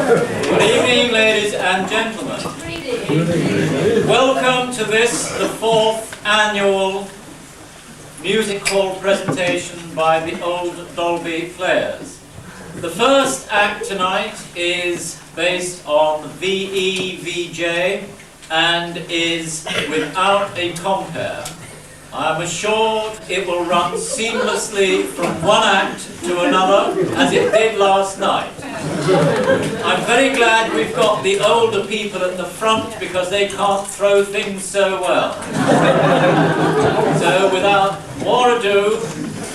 Good evening, ladies and gentlemen. Welcome to this, the 4th annual music hall presentation by the Old Dalby Players. The first act tonight is based on VEVJ and is without a compare. I am assured it will run seamlessly from one act to another as it did last night. I'm very glad we've got the older people at the front because they can't throw things so well. So without more ado,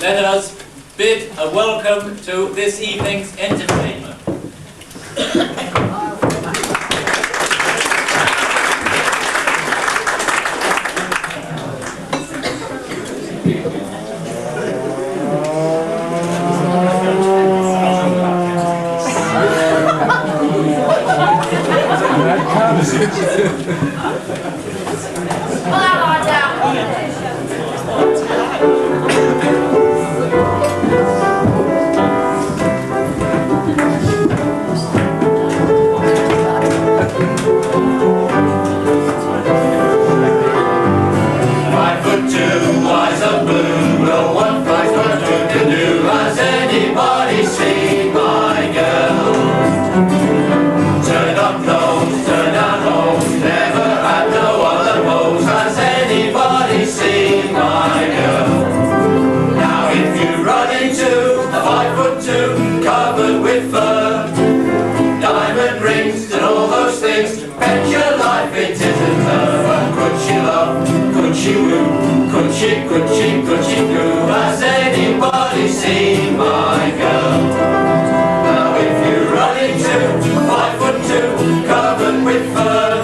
let us bid a welcome to this evening's entertainment. Could she do? Has anybody seen my girl? Now if you run into 5'2", covered with fur,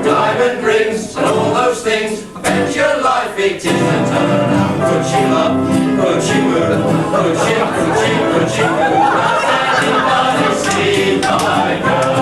diamond rings and all those things, bet your life it isn't her. Now could she love? Could she woo? Could she woo? Has anybody seen my girl?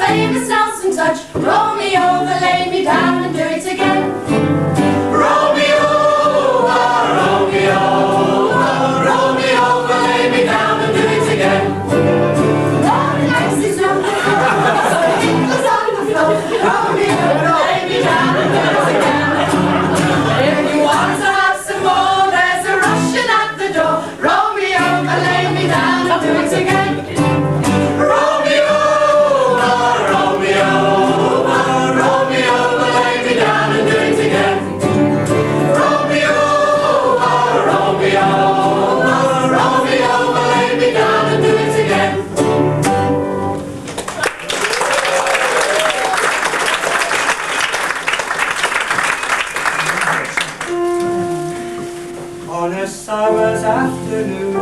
Famous Nelson touch. Roll me over, lay me down and do it again. Roll me over, lay me down and do it again. Now the next is number 4. So it was on the floor. Roll me over, lay me down and do it again. If you want to have some more, there's a Russian at the door. Roll me over, lay me down and do it again. On a summer's afternoon,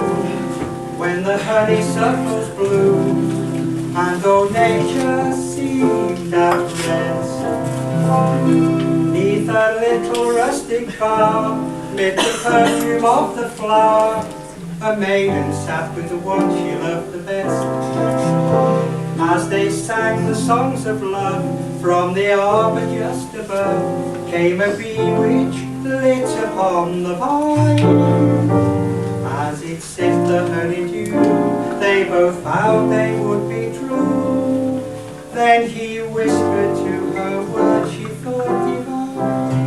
when the honeysuckles bloom, and old nature seemed at rest, 'neath a little rustic bar, mid the perfume of the flower, a maiden sat with the one she loved the best. As they sang the songs of love, from the arbour just above, came a bee which lit upon the vine. As it sipped the honeydew, they both vowed they would be true. Then he whispered to her words she thought divine.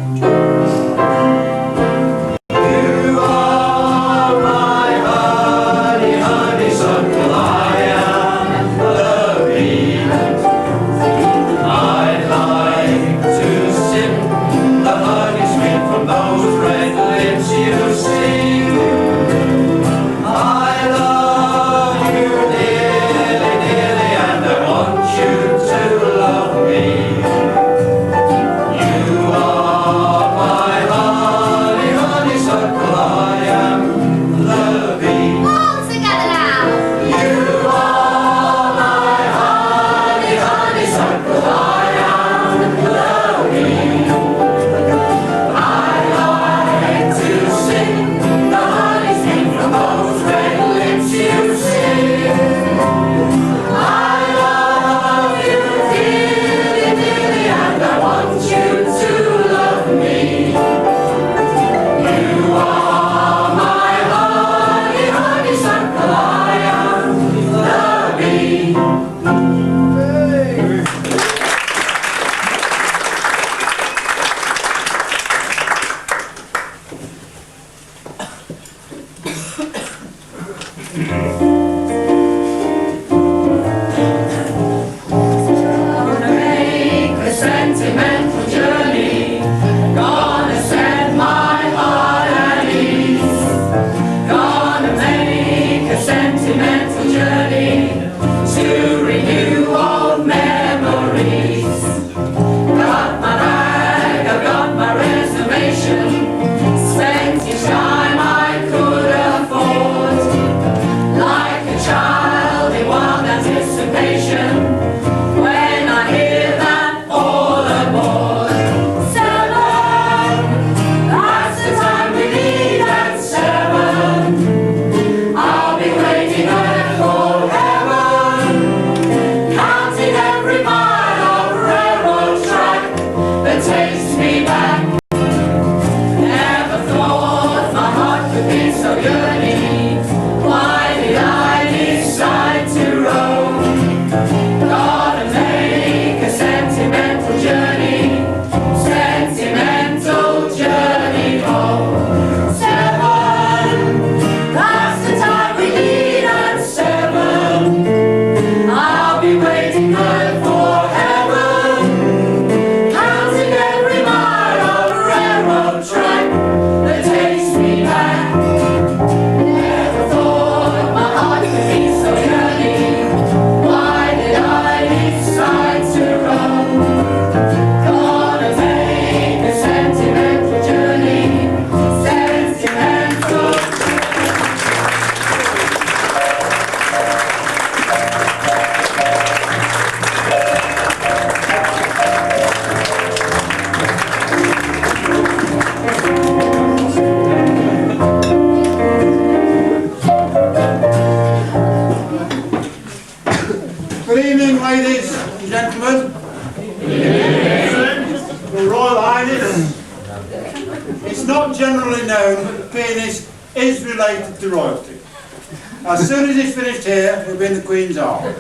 It's not generally known that the pianist is related to royalty. As soon as he's finished here, he'll be in the Queen's arm.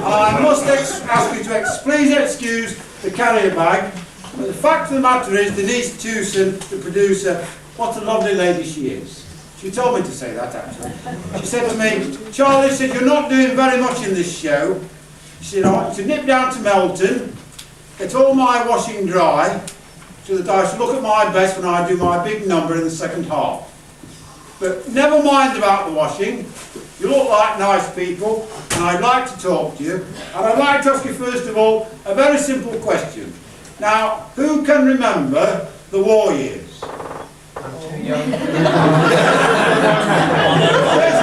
I must ask you to please excuse the carrier bag, but the fact of the matter is Denise Tewson, the producer, what a lovely lady she is. She told me to say that actually. She said to me, Charlie, she said, you're not doing very much in this show. She said, I should nip down to Melton, get all my washing dry, so that I should look at my best when I do my big number in the second half. But never mind about the washing. You look like nice people, and I'd like to talk to you. And I'd like to ask you first of all a very simple question. Now, who can remember the war years? There's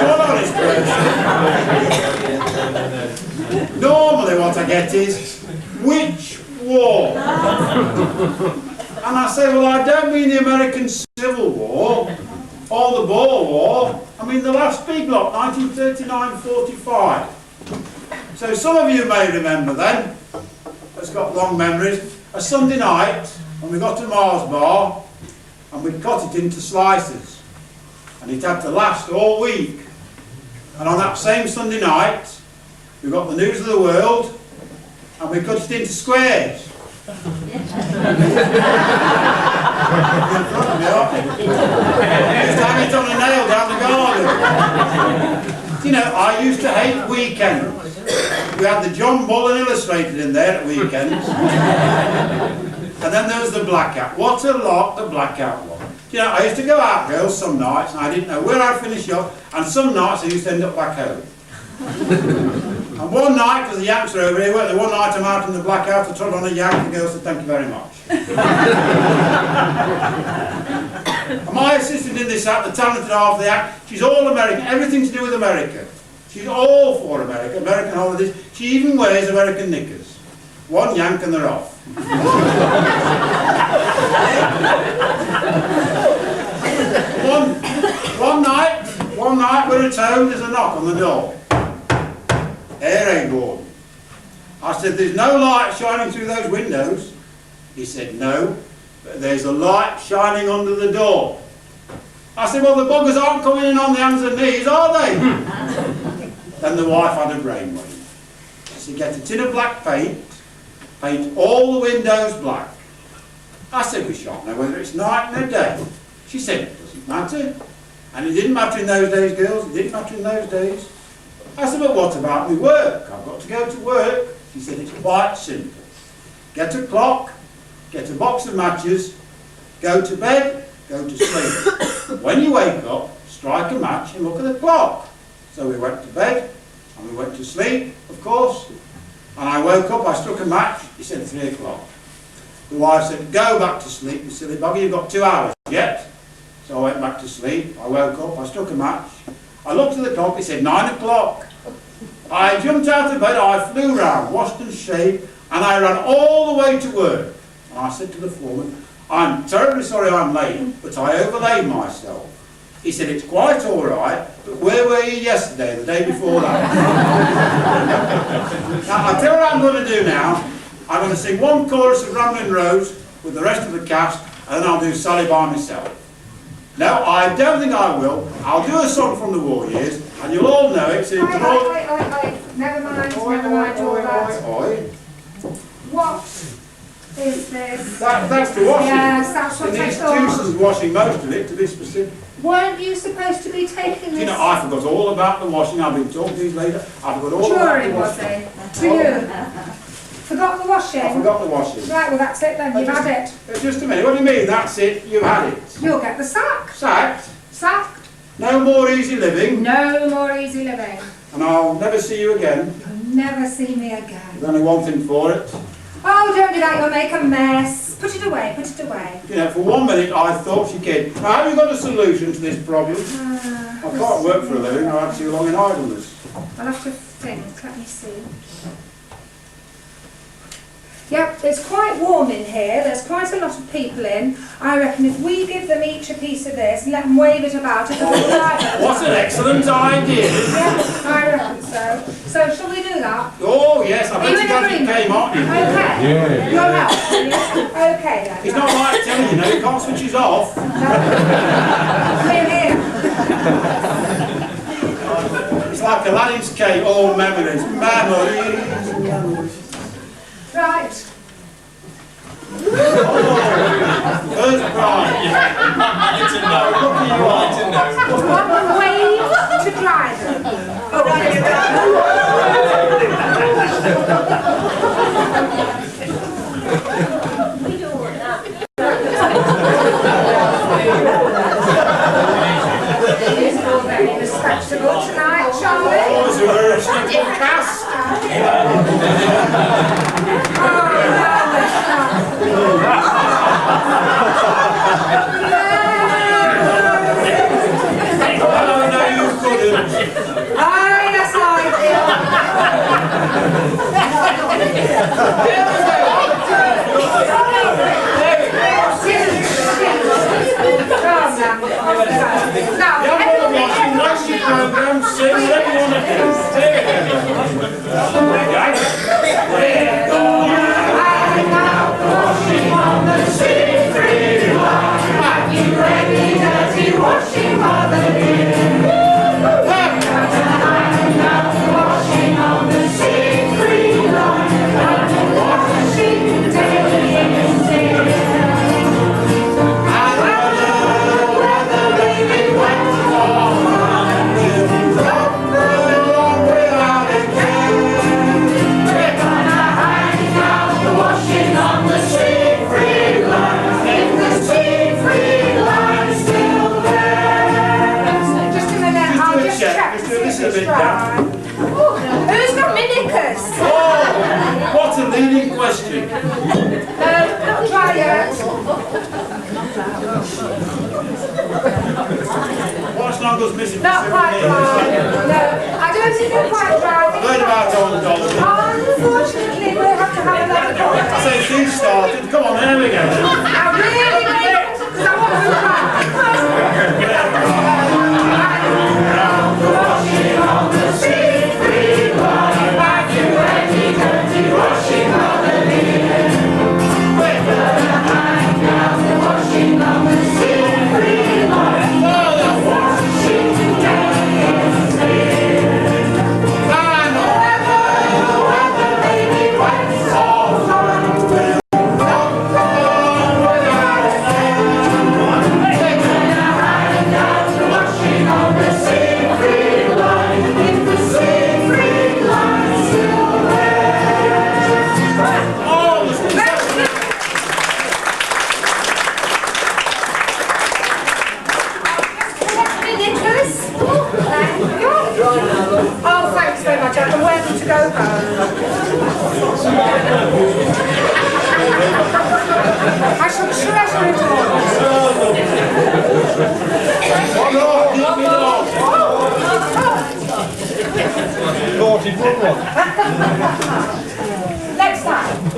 one honest person. Normally what I get is, which war? And I say, well, I don't mean the American Civil War or the Boer War. I mean the last big lot, 1939-45. So some of you may remember then, that's got long memories, a Sunday night when we got to Mars Bar and we cut it into slices. And it had to last all week. And on that same Sunday night, we got the news of the world and we cut it into squares. In front of me, aren't they? Just hang it on a nail down the garden. You know, I used to hate weekends. We had the John Bullen Illustrated in there at weekends. And then there was the blackout. What a lot the blackout was. You know, I used to go out, girls, some nights, and I didn't know where I'd finish up, and some nights I used to end up back home. And one night, because the Yanks were over here, one night I'm out in the blackout, I trod on a Yank, and the girl said, thank you very much. And my assistant in this act, the talented half of the act, she's all American, everything to do with America. She's all for America, American holidays. She even wears American knickers. One yank and they're off. One night we're at home, there's a knock on the door. Air Gordon. I said, there's no light shining through those windows. He said, no, but there's a light shining under the door. I said, well, the buggers aren't coming in on the hands and knees, are they? Then the wife had a brainwave. She said, get a tin of black paint, paint all the windows black. I said, we shan't know whether it's night nor day. She said, it doesn't matter. And it didn't matter in those days, girls, it didn't matter in those days. I said, but what about my work? I've got to go to work. She said, it's quite simple. Get a clock, get a box of matches, go to bed, go to sleep. When you wake up, strike a match and look at the clock. So we went to bed, and we went to sleep, of course. And I woke up, I struck a match, he said 3 o'clock. The wife said, go back to sleep, you silly bugger, you've got 2 hours yet. So I went back to sleep, I woke up, I struck a match. I looked at the clock, it said 9 o'clock. I jumped out of bed, I flew round, washed and shaved, and I ran all the way to work. And I said to the foreman, I'm terribly sorry I'm late, but I overlaid myself. He said, it's quite all right, but where were you yesterday, the day before that? Now, I'll tell you what I'm going to do now. I'm going to sing one chorus of Ramblin' Rose with the rest of the cast, and then I'll do Sally by myself. No, I don't think I will. I'll do a song from the war years, and you'll all know it. It's Never mind all that. What is this? That's the washing. Yes, that's what I Denise thought. Tewson's washing most of it, to be specific. Weren't you supposed to be taking this? You know, I forgot all about the washing. I've been talking to you later. I forgot all about the During, was washing. it? For you? Forgot the washing? I forgot the washing. Right, well that's it then, you've had it. Just a minute, what do you mean, that's it, you've had it? You'll get the sack. Sacked? Sacked. No more easy living? No more easy living. And I'll never see you again? You'll never see me again. There's only one thing for it. Oh, don't do that, you'll make a mess. Put it away, put it away. You know, for 1 minute I thought she did. Now, have you got a solution to this problem? I can't work for a living, I've had too long in idleness. I'll have to think, let me see. Yep, it's quite warm in here. There's quite a lot of people in. I reckon if we give them each a piece of this and let them wave it about, it'll be like that. What an excellent idea! Yeah, I reckon so. So shall we do that? Oh yes, I Are bet you you in glad you agreement? came on. Okay. Yeah. You'll help, will you? Okay then. It's not like telling you, you can't switch it off. We're here. It's like Aladdin's cave, all memories. Memories. Right. First prize. It's a no. It's a no. One wave to drive them. It's all very respectable tonight, Charlie. Oh, it's a very respectable cast. Oh, no, you couldn't. Ah, yes, I Now, You haven't got to watch the nasty programme, sing whatever you want to do. We're gonna hang out washing on the sea-free line. Have you ready, dirty washing mother dear? We're gonna hang out washing on the sea-free line. And the washing day is dear. And whether baby wet or dry, we'll rock along without a care. We're gonna hang out washing on the sea-free line. If the sea-free line's still there. just a minute, I'll just check to see if it's dry. Who's got my knickers? Oh, what a leading question. Not dry yet. What's Snuggles missing? Not quite dry. No, I don't think they're quite dry. Heard about Old Dalby. Unfortunately, we'll have to have another go. I say things started. Come on, there we go. I really need it, because I want to back. Washing on the sea-free line. Have you ready, dirty washing mother dear? We're gonna hang out washing on the sea-free line. The washing day is here. And whether baby wet or dry, we'll rock along without a care. We're gonna hang out washing on the sea-free line. If the sea-free line's still there. Oh, listen. Knickers. Oh, thanks very much. I can wear them to go home. I shall treasure it all. One off, keep it off. Next time.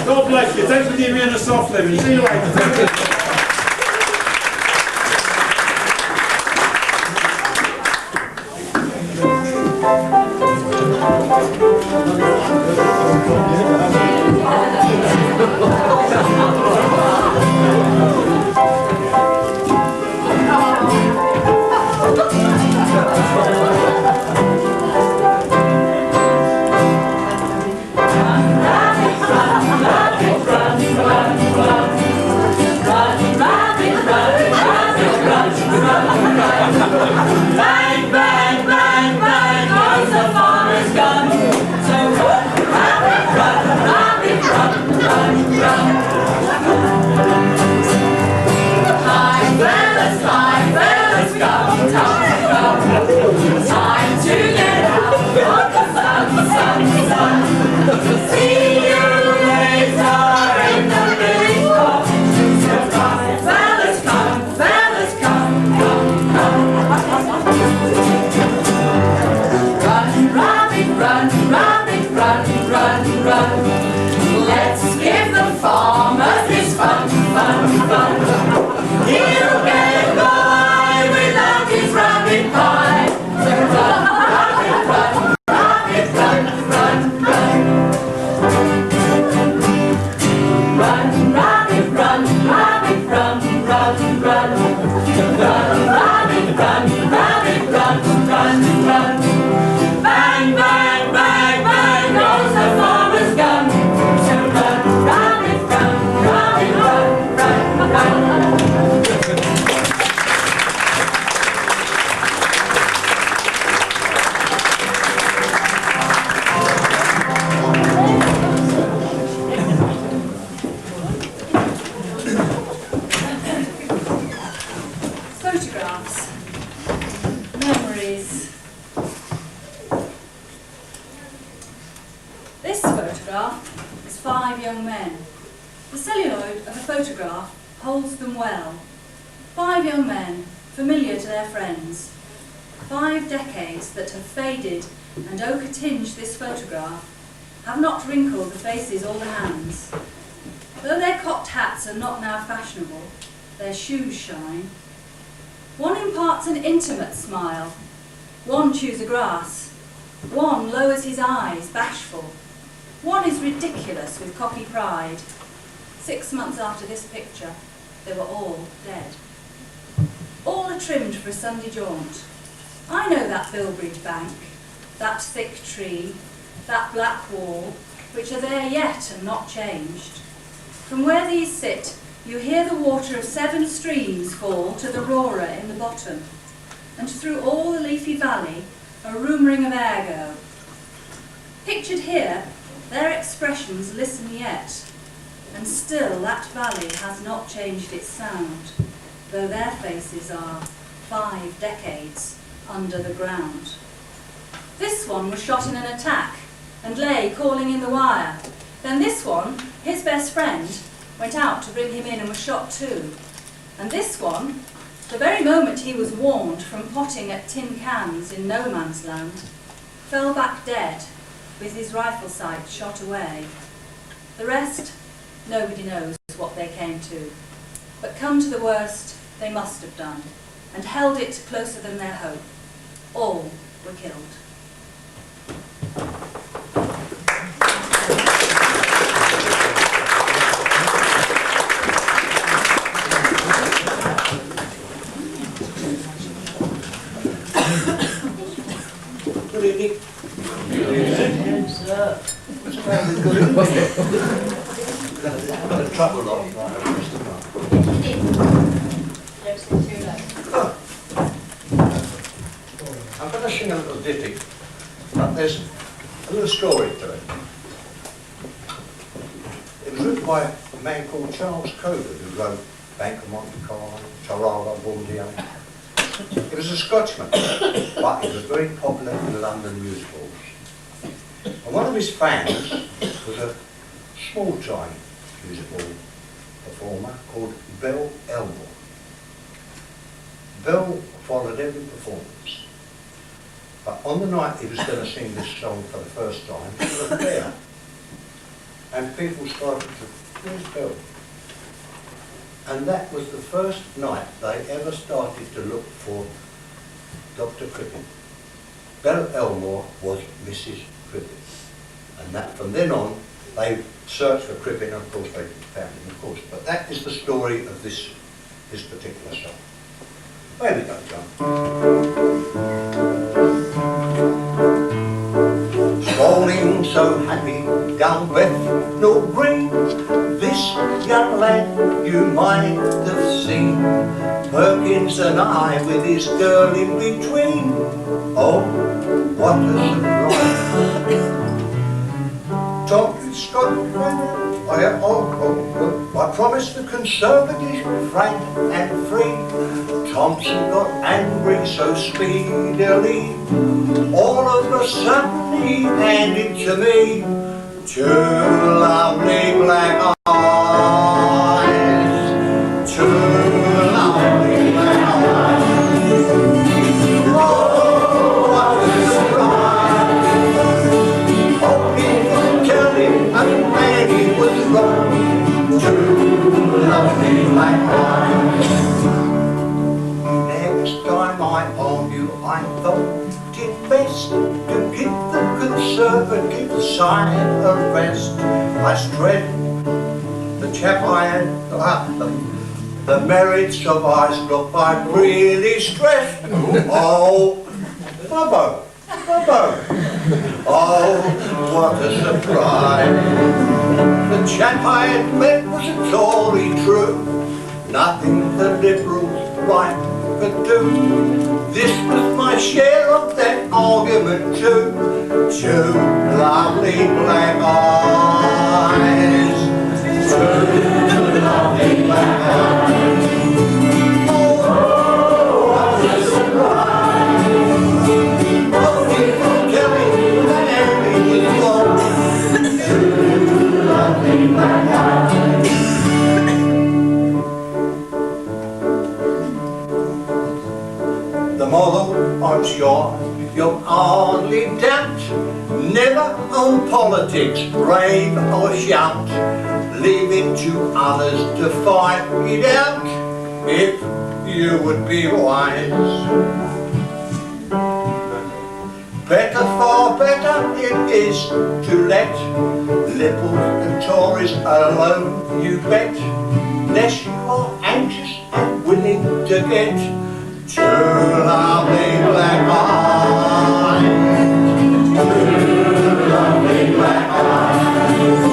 God bless you. Thanks for giving me a soft living. See you later. Run, He'll get by without his rabbit pie. So run, rabbit, run, rabbit, run, run, run. Run, rabbit, run, rabbit, run, run, run. Run, rabbit, run, rabbit, run, run, run. Bang, bang, bang, bang goes the farmer's gun. So run, rabbit, run, rabbit, run, run, run. Photographs, memories. This photograph is 5 young men. The celluloid of a photograph holds them well. 5 young men, familiar to their friends. 5 decades that have faded and ochre-tinged this photograph have not wrinkled the faces or the hands. Though their cocked hats are not now fashionable, their shoes shine. One imparts an intimate smile. One chews a grass. One lowers his eyes, bashful. One is ridiculous with cocky pride. 6 months after this picture, they were all dead. All are trimmed for a Sunday jaunt. I know that Bilbridge bank, that thick tree, that black wall, which are there yet and not changed. From where these sit, you hear the water of 7 streams fall to the roarer in the bottom, and through all the leafy valley a rumouring of air go. Pictured here, their expressions listen yet, and still that valley has not changed its sound, though their faces are 5 decades under the ground. This one was shot in an attack and lay calling in the wire. Then this one, his best friend, went out to bring him in and was shot too. And this one, the very moment he was warned from potting at tin cans in no man's land, fell back dead with his rifle sight shot away. The rest, nobody knows what they came to. But come to the worst, they must have done, and held it closer than their hope. All were killed. Good evening. The trouble of I'm going to sing a little ditty, but there's a little story to it. It was written by a man called Charles Coder, who wrote Bank of Monte Carlo, Charara, Bondian. He was a Scotsman, but he was very popular in the London music halls. And one of his fans was a small-time music hall performer called Bill Elmore. Bill followed every performance. But on the night he was going to sing this song for the first time, he was there. And people started to, where's Bill? And that was the first night they ever started to look for Dr. Crippen. Bill Elmore was Mrs. Crippen. And that from then on, they searched for Crippen, and of course they found him, of course. But that is the story of this particular song. There we go, John. Strolling so happy down Bethnal Green, this young lad you might have seen, Perkins and I with his girl in between. Oh, what a surprise! Talking Scotland, I promised the Conservatives frank and free. Thompson got angry so speedily, all of a sudden he handed to me 2 lovely black eyes, 2 lovely black eyes. Oh, what a surprise! Oh, he could tell him and man he was wrong. 2 lovely servant keep the sign of rest. I stress the chap I had, the merits of Islop, I'm really stressed. Oh, Bubbo, Bubbo. Oh, what a surprise. The chap I had met was a Tory true. Nothing the Liberals right could do. This was my share of that argument too. Two lovely black eyes. Two lovely black eyes. Oh, what a surprise. Only for Kelly Mary was two lovely black eyes. The model, I'm sure, you'll hardly doubt, never on politics, brave or shout, leave it to others to fight it out, if you would be wise. Better, far better it is to let Liberals and Tories alone, you bet, less you're anxious and willing to get two lovely black eyes. Two lovely black eyes.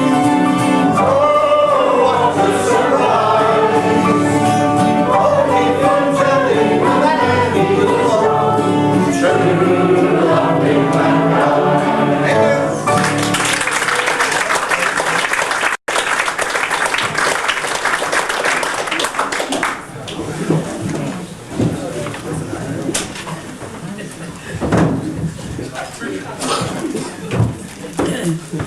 Oh, what a surprise. Only for telling that he was two lovely black eyes. Thank you.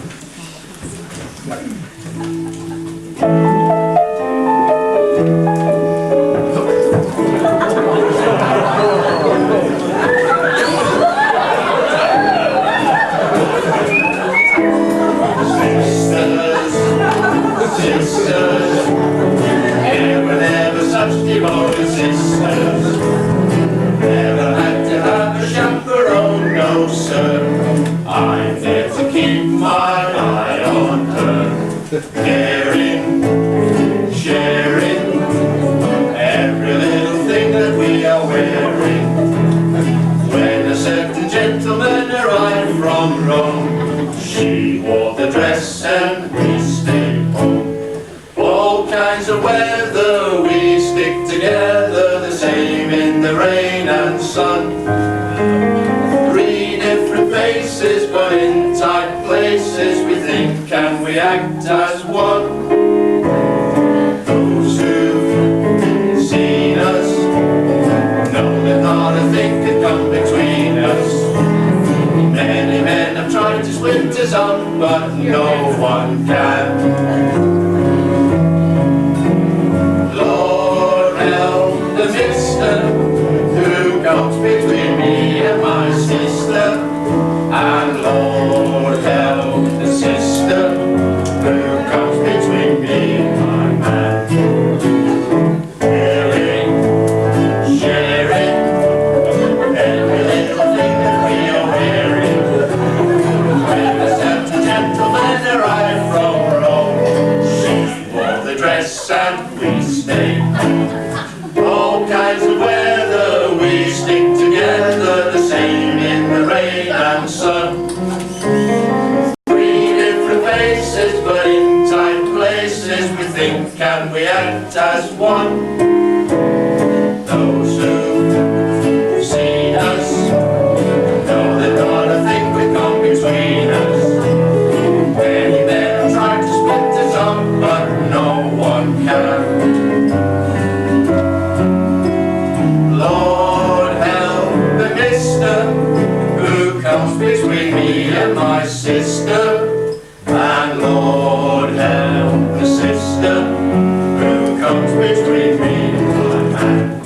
Between me and my man.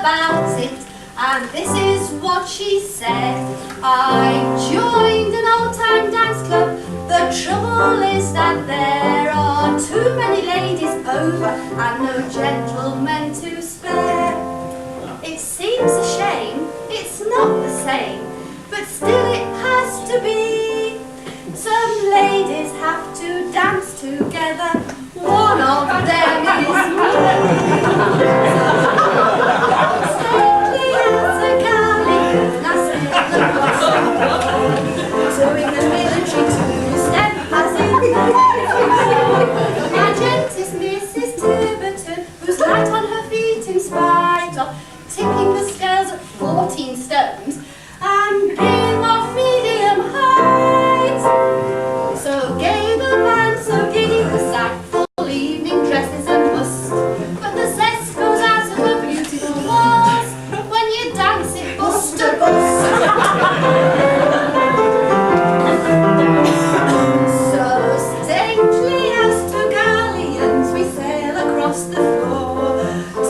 about it, and this is what she said. I joined an old-time dance club. The trouble is that there are too many ladies over and no gentlemen to spare. It seems a shame, it's not the same, but still it has to be. Some ladies have to dance together. One of them is me. Stately as a galleon, I sail across the floor, doing the military two-step as in my gent is Mrs. Tiverton, who's light on her feet in spite of tipping the scales at 14 stones and being of medium height. So gay the band, so giddy the sack, full evening dress is a must. But the zest goes out of the beautiful walls when you dance it bust to bust. So stately as two galleons we sail across the floor,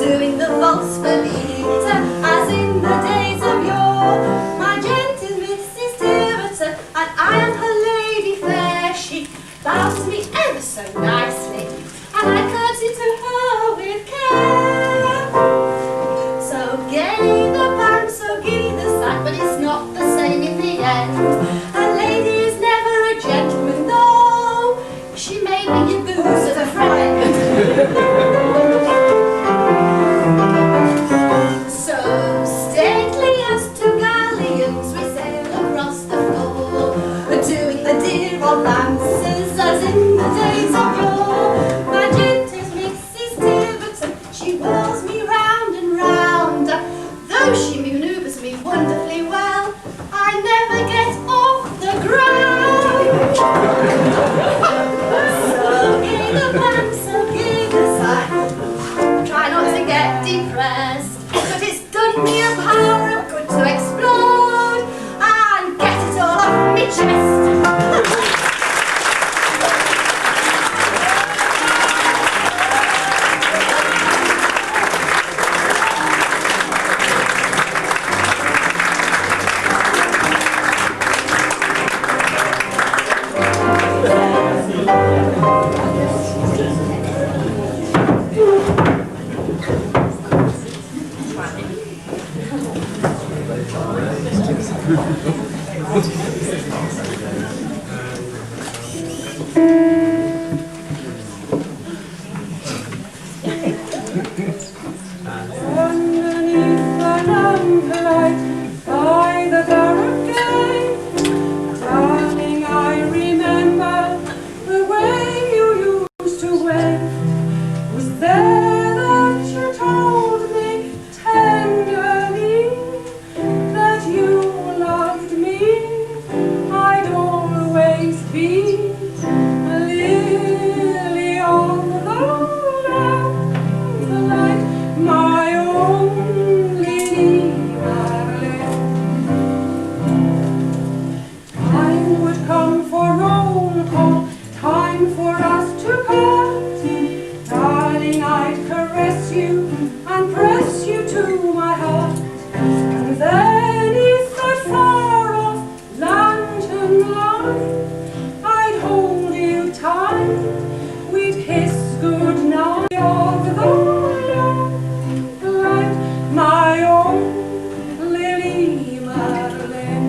doing the waltz Belita as in the days of yore. My gent is Mrs. Tiverton and I am her lady fair. She bows to me ever so nicely and I curtsy to her with care. So gay the band, so giddy the sack, but it's not the same in the end. A lady is never a gentleman though she may be your booze as a friend. So stately as two galleons we sail across the floor, doing the dear old dances as in the days of yore. My gent is Mrs. Tiverton, she whirls me round and round. Though she manoeuvres me wonderfully well, I never get off the ground. So gay the band, so gay the sack. Try not to get depressed, but it's done me a power of good to explode and get it all off me chest. Underneath the lamplight by the barrack gate, darling, I remember the way you used to wait. Was there that you told me tenderly that you loved me? I'd always be a lily on the lamplight, my only Madeleine. Time would come for roll call, time for us to part. Darling, I'd caress you and press you to my heart. And then is that far off lantern light, I'd hold you tight, we'd kiss goodnight of the light, my own Lily Madeleine.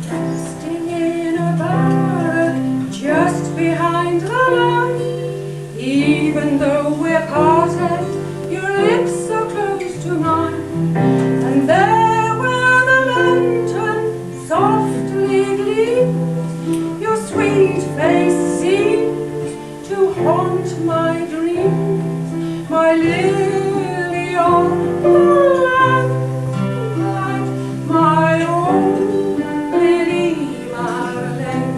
Resting in a barrack just behind the light, even though we're parted, your lips so close to mine. And there where the lantern softly gleams, your sweet face seems to haunt my dreams, my lily on the lamplight, my own Lily Madeleine.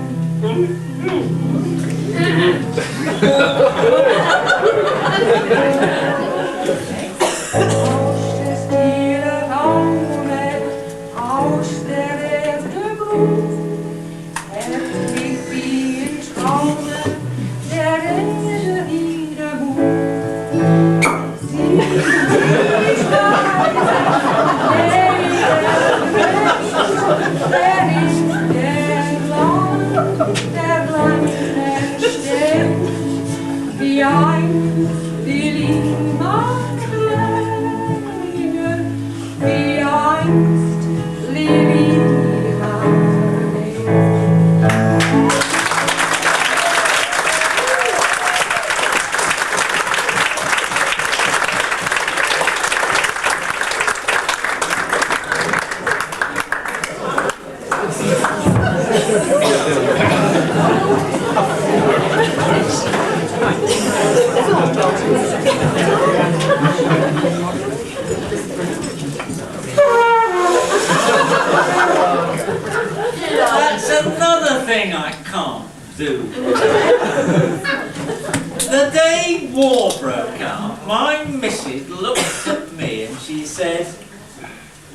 my missus looked at me and she said,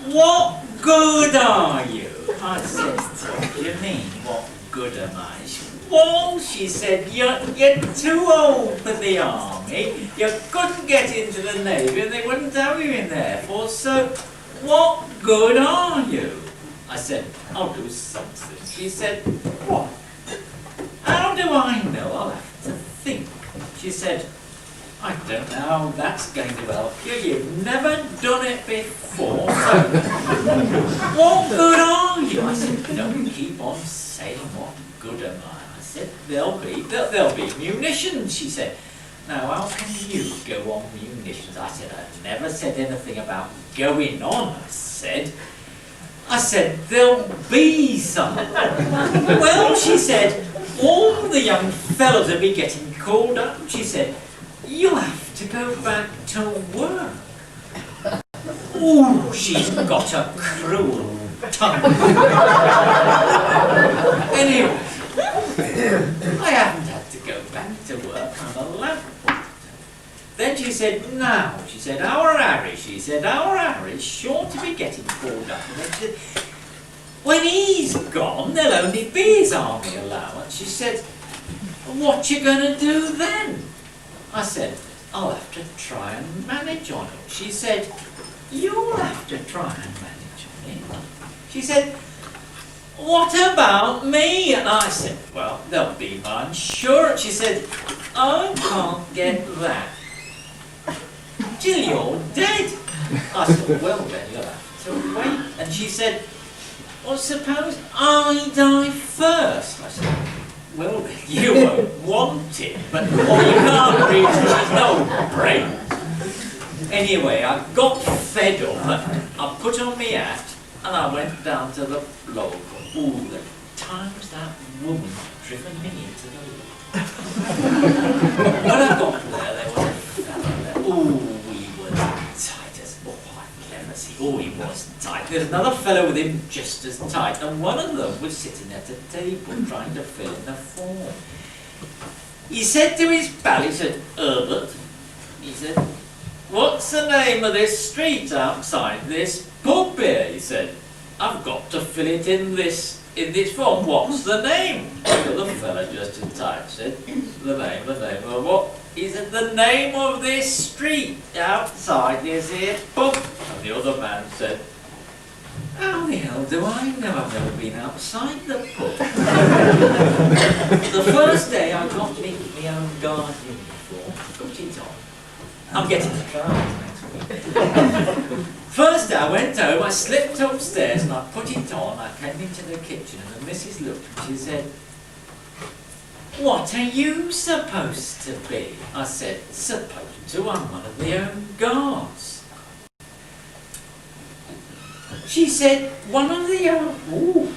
"What good are you?" I said, "What do you mean, what good am I?" "Well," she said, you're too old for the army, you couldn't get into the navy and they wouldn't have you in there for, so what good are you?" I said, "I'll do something." She said, "What?" "How do I know? I'll have to think." She said, "I don't know how that's going to help you. You've never done it before, so what good are you?" I said, "Don't keep on saying what good am I." I said, there'll be munitions." She said, "Now how can you go on munitions?" I said, "I've never said anything about going on." I said, "There'll be some." "Well," she said, "all the young fellows will be getting called up." She said, "You'll have to go back to work." Ooh, she's got a cruel tongue. Anyway, I haven't had to go back to work. I'm a lamp. Then she said, "Now," she said, "our Harry's sure to be getting called up." And then she said, "When he's gone, there'll only be his army allowance." She said, "What you gonna do then?" I said, "I'll have to try and manage on it." She said, "You'll have to try and manage on it." She said, "What about me?" And I said, "Well, there'll be my insurance." She said, "I can't get that till you're dead." I said, "Well then, you'll have to wait." And she said, "Well, suppose I die first." I said, "Well then, you won't want it, but you can't reason she's no brains." Anyway, I got fed up and I put on my hat and I went down to the local. Ooh, the times that woman driven me into the When I got there was a fella there. Ooh, he was tight as, I've never seen. Oh, he was tight. There's another fellow with him just as tight, and one of them was sitting at a table trying to fill in the form. He said to his pal, he said, "Herbert," he said, "what's the name of this street outside this pub here?" He said, "I've got to fill it in this form. What's the name?" The other fella just as tight said, the name of what?" He said, "The name of this street outside this here pub." And the other man said, "How the hell do I know? I've never been outside the pub." The first day I got my own guard uniform, got it on. I'm getting the trousers next week. First day I went home, I slipped upstairs and I put it on. I came into the kitchen and the missus looked and she said, "What are you supposed to be?" I said, "Supposed to, I'm one of the Home Guards." She said, "One of the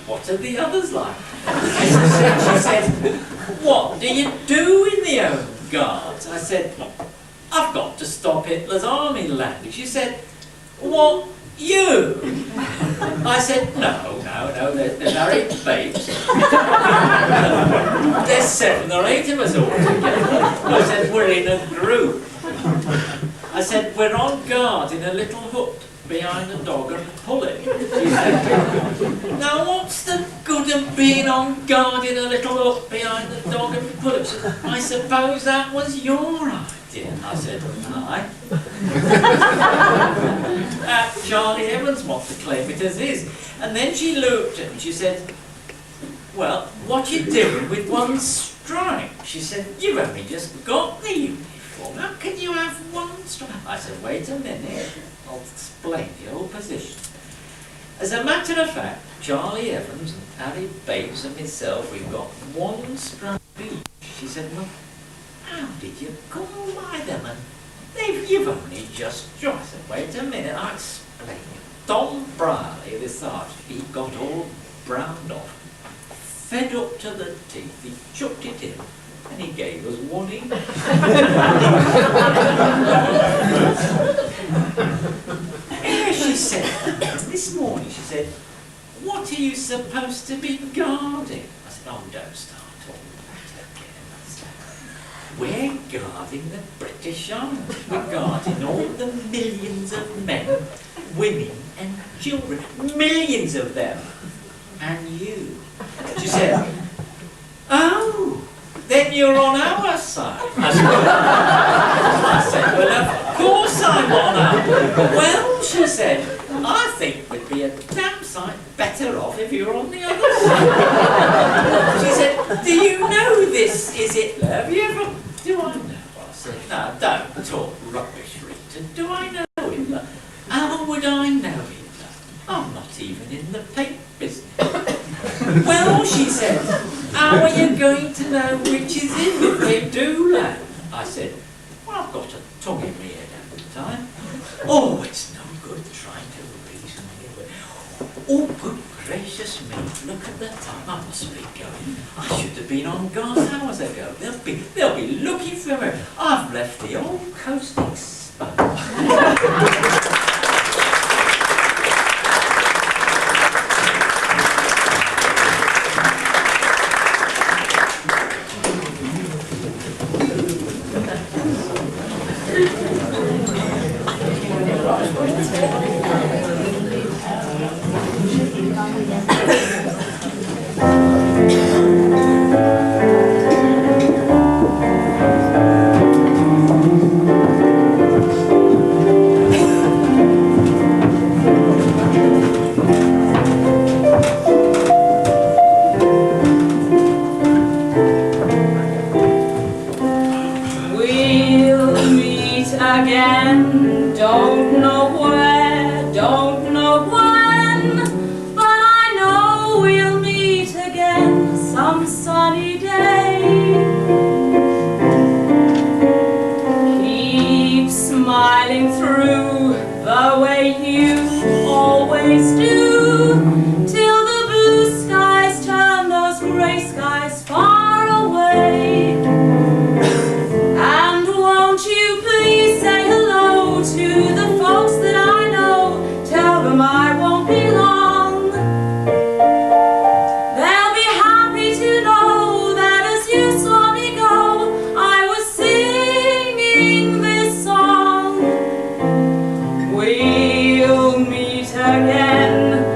what are the others like?" She said, "What do you do in the Home Guards?" I said, "I've got to stop Hitler's army landing." She said, "What, you?" I said, No, there's Harry Bates. There's 7 or 8 of us all together. I said, "We're in a group." I said, "We're on guard in a little hut behind a dog and pull it." She said, "Now what's the good of being on guard in a little hut behind the dog and pull it?" She said, "I suppose that was your idea." I said, "Aye." Charlie Evans wants to claim it as his. And then she looked at me, she said, "Well, what you doing with one stripe?" She said, "You've only just got the uniform. How can you have one stripe?" I said, "Wait a minute, I'll explain the whole position." As a matter of fact, Charlie Evans and Harry Bates and myself, we've got one stripe each. She said, "Well, how did you come by them? And you've only just joined." I said, "Wait a minute, I'll explain it." Tom Brierley, the sergeant, he got all browned off, fed up to the teeth, he chucked it in, and he gave us one each. Yeah, she said, this morning, she said, "What are you supposed to be guarding?" I said, "Oh, don't start all that again." I said, "We're guarding the British sunshine regarding all the millions of men, women and children, millions of them, and you. She said, oh, then you're on our side. I said, well, of course I'm on our. Well, she said, I think we'd be a damn sight better off if you were on the other side. She said, do you know this is Hitler? Have you ever... Do I know? I said, no, don't talk rubbish, Rita. Do I know Hitler? How would I know Hitler? I'm not even in the paint business. Well, she said, how are you going to know which is in if they do land? I said, well, I've got a tongue in my head at the time. Oh, it's no good trying to reason anyway. Oh, good gracious me, look at the time. I must be going. I should have been on guard hours ago. They'll be looking for me. I've left the old coast exposed. Again, don't know where, don't know when, but I know we'll meet again some sunny day. Keep smiling through the way you always do, till the blue skies turn those grey skies far away. And won't you please say hello to the folks that I know, tell them I won't be long. They'll be happy to know that as you saw me go, I was singing this song. We'll meet again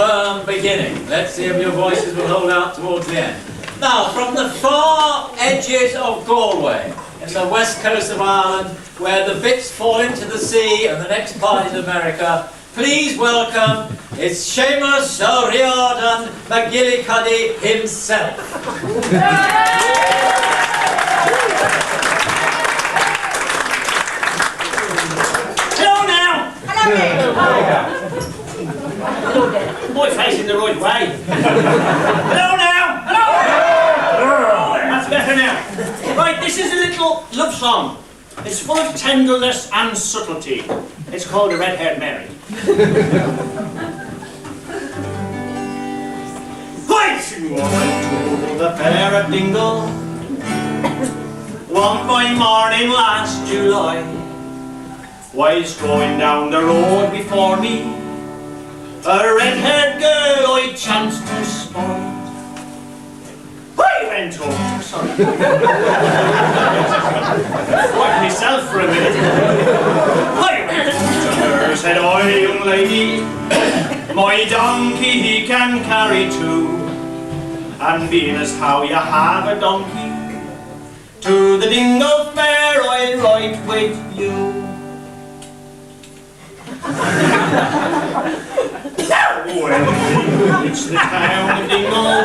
firm beginning. Let's see if your voices will hold out towards the end. Now, from the far edges of Galway, in the west coast of Ireland, where the bits fall into the sea and the next part is America, please welcome it's Seamus O'Riordan McGillicuddy himself. Hello now! Hello there. Boy, facing the right way. Hello now! Hello! That's better now. Right, this is a little love song. It's full of tenderness and subtlety. It's called The Red-Haired Mary. Right, you went to the fair at Dingle one fine morning last July. Whilst going down the road before me, a red-haired girl I chanced to spy. I went home, sorry. Quiet myself for a minute. I went to her, said I, young lady, my donkey he can carry two. And being as how you have a donkey, to the Dingle Fair I'll ride with you. When we reached the town of Dingle,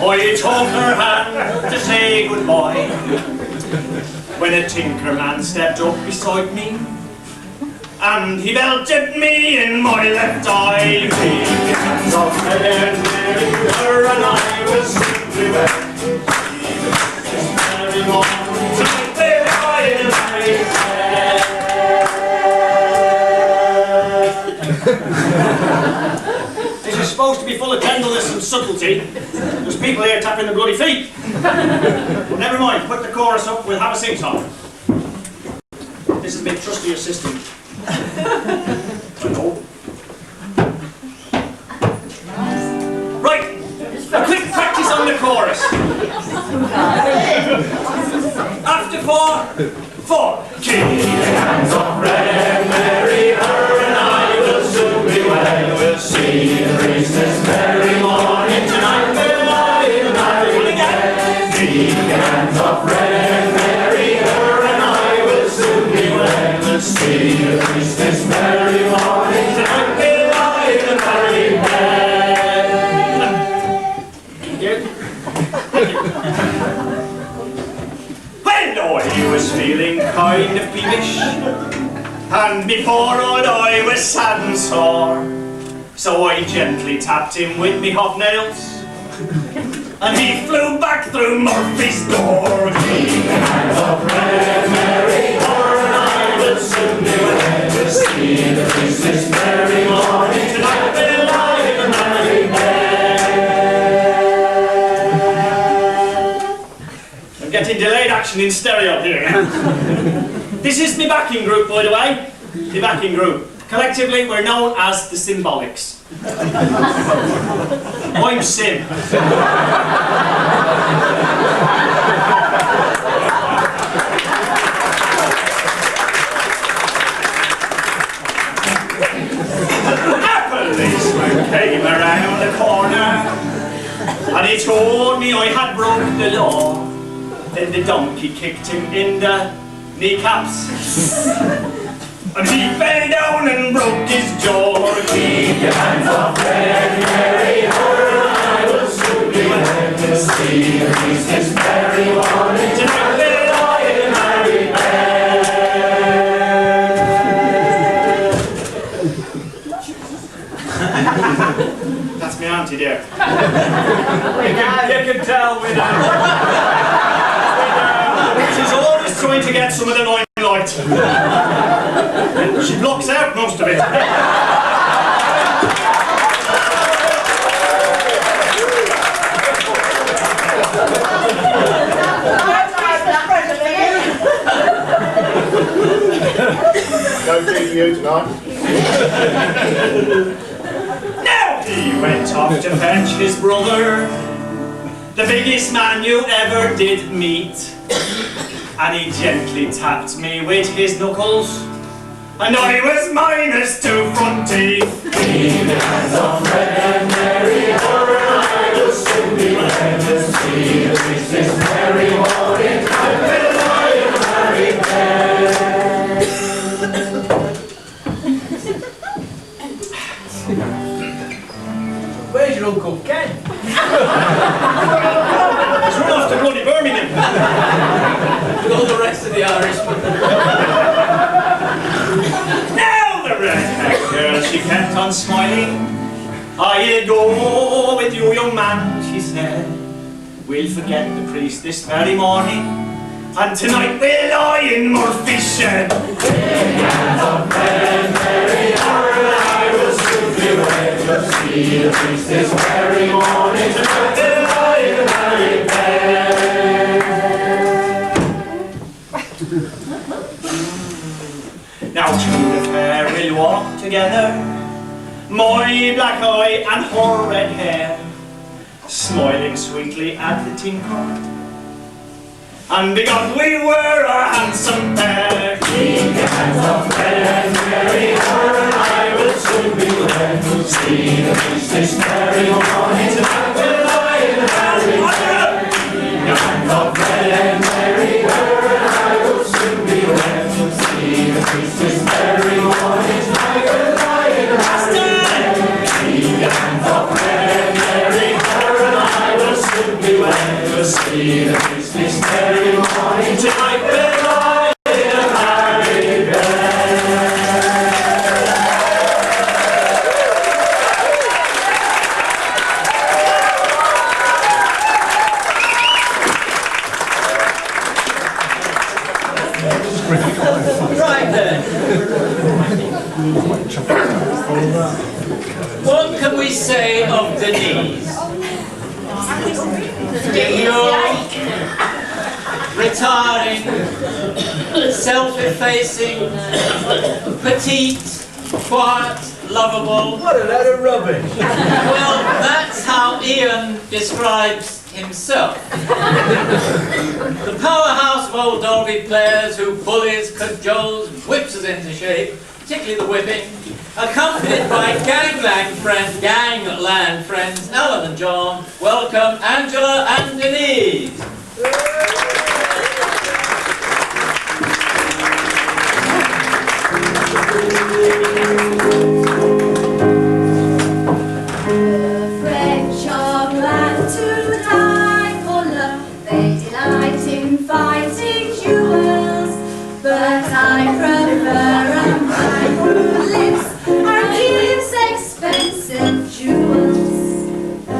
I took her hand to say goodbye. When a tinker man stepped up beside me, and he belted me in my left eye. Big hands of red Mary, her and I will simply wed. This very morning, tonight they lie in a married bed. This is supposed to be full of tenderness and subtlety. There's people here tapping their bloody feet. But never mind, put the chorus up, we'll have a sing-song. This is a bit trusty assistant. I know. Right, a quick practice on the chorus. After 4, keep your hands off Red Mary, her and I will soon be wed. We'll see the priestess very morning tonight. We'll lie in the married bed. Keep your hands off Red Mary, her and I will soon be wed. We'll see the priestess very morning tonight. We'll lie in the married bed. Thank you. Well, I was feeling kind of peevish, and before old I was sad and sore, so I gently tapped him with me hobnails, and he flew back through Murphy's door. Keep your hands up, Red Mary, her and I will soon be wed. We'll see the priestess very morning tonight. We'll lie in the married bed. I'm getting delayed action in stereo here. This is my backing group, by the way. The backing group. Collectively, we're known as the Symbolics. I'm Sim. A policeman came around the corner, and he told me I had broke the law. Then the donkey kicked him in the kneecaps, and he fell down and broke his jaw. Keep your hands off Red Mary, her and I will soon be wed. We'll see the priestess very morning tonight. We'll lie in a married bed. That's my auntie there. You can tell we know. She's always trying to get some of the limelight. She blocks out most of it. No feeding you tonight. Now he went off to fetch his brother, the biggest man you ever did meet. And he gently tapped me with his knuckles, and I was minus 2 front teeth. Keep your hands on Red and Mary, her and I will soon be wed. We'll see the feast this merry morning, and we'll lie in married bed. Where's your Uncle Ken? He's run off to bloody Birmingham. With all the rest of the Irishmen. Now the red-haired girl, she kept on smiling. I'll go with you, young man, she said. We'll forget the priest this very morning, and tonight we'll lie in Murphy's shed. Hands on Red and Mary, her and I will soon be wed. We'll see the feast this merry morning, tonight we'll lie in married bed. Now through the fair we'll walk together, my black eye and her red hair, smiling sweetly at the tinker, and because we were a handsome pair. Keep your hands on Red and Mary, her and I will soon be wed. We'll see the feast this merry morning, tonight we'll lie in married bed. Keep your hands on Red and Mary, her and I will soon be wed. We'll see the feast this merry morning, tonight we'll lie in married bed. Keep your hands on Red and Mary, her and I will soon be wed. We'll see the feast this merry morning, tonight we'll lie in married bed. Right then. What can we say of Denise? Demure, retiring, self-effacing, petite, quiet, lovable. What a load of rubbish. Well, that's how Ian describes himself. The powerhouse of Old Dalby players who bullies, cajoles, whips us into shape, particularly the whipping, accompanied by gangland friends Alan and John. Welcome Angela and Denise. French are glad to die for love. They delight in fighting duels, but I prefer a man who lives and gives expensive jewels. A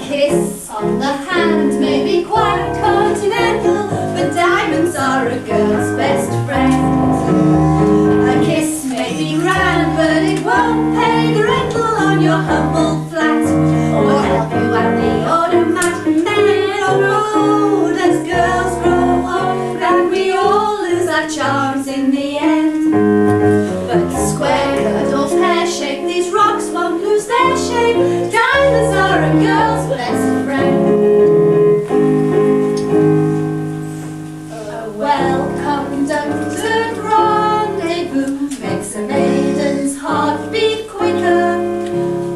kiss on the hand may be quite continental, but diamonds are a girl's best friend. A kiss may be grand, but it won't pay the rental on your humble flat, or help you at the Odmh. Men on road as girls grow old, and we all lose our charms in the end. But square girdles, pear-shaped, these rocks won't lose their shape. Diamonds are a girl's best friend. A well-conducted rendezvous makes a maiden's heart beat quicker.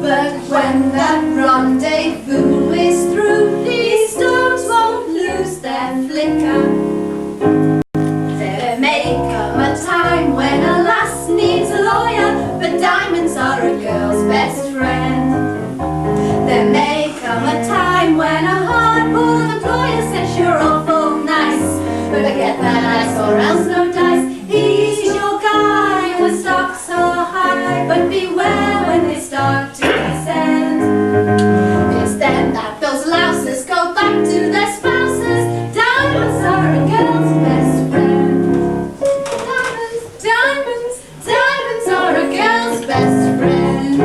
But when that rendezvous is through, these stones won't lose their flicker. There may come a time when a lass needs a lawyer, but diamonds are a girl's best friend. There may come a time when a hard-boiled employer says you're awful nice, but get that ice or else no dice. He's your guy with stocks so high, but beware when they start to descend. It's then that those louses go back to their spouses. Diamonds are a girl's best friend. Diamonds, diamonds, diamonds are a girl's best friend.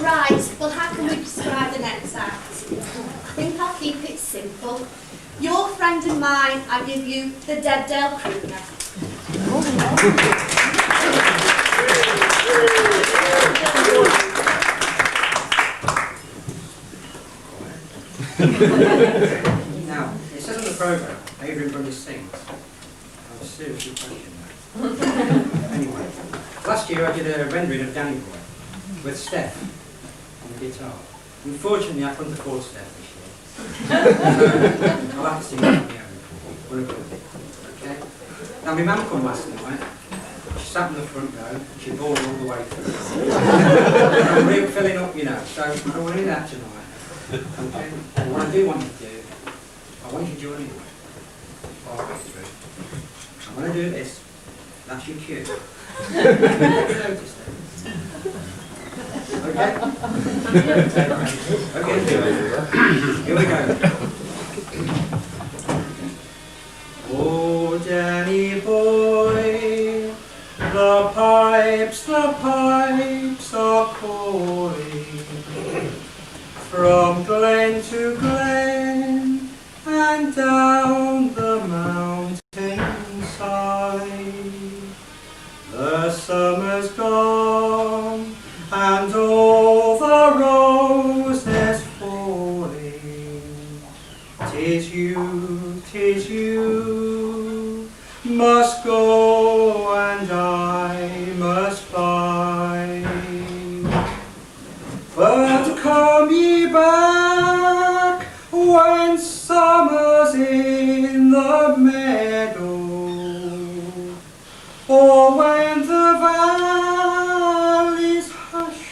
Right, well how can we describe the next act? I think I'll keep it simple. Your friend and mine, I give you the Dead Dale Crooner. Now, it says on the programme, Adrian Brunny sings. I'm seriously questioning that. Anyway, last year I did a rendering of Danny Boy with Steph on the guitar. Unfortunately, I couldn't afford Steph this year. So I'll have to sing it on my own. Okay? Now, my mum come last night. She sat in the front row and she bawled all the way through. I'm really filling up, you know, so I don't want to do that tonight. Okay? But what I do want you to do, I want you to join me all the way through. I'm going to do this. That's your cue. Notice it. Okay? Okay, here we go. Oh, Danny boy, the pipes are calling from glen to glen and down the mountainside. The summer's gone and all the roses falling. 'Tis you must go and I must find. But come ye back when summer's in the meadow, or when the valley's hushed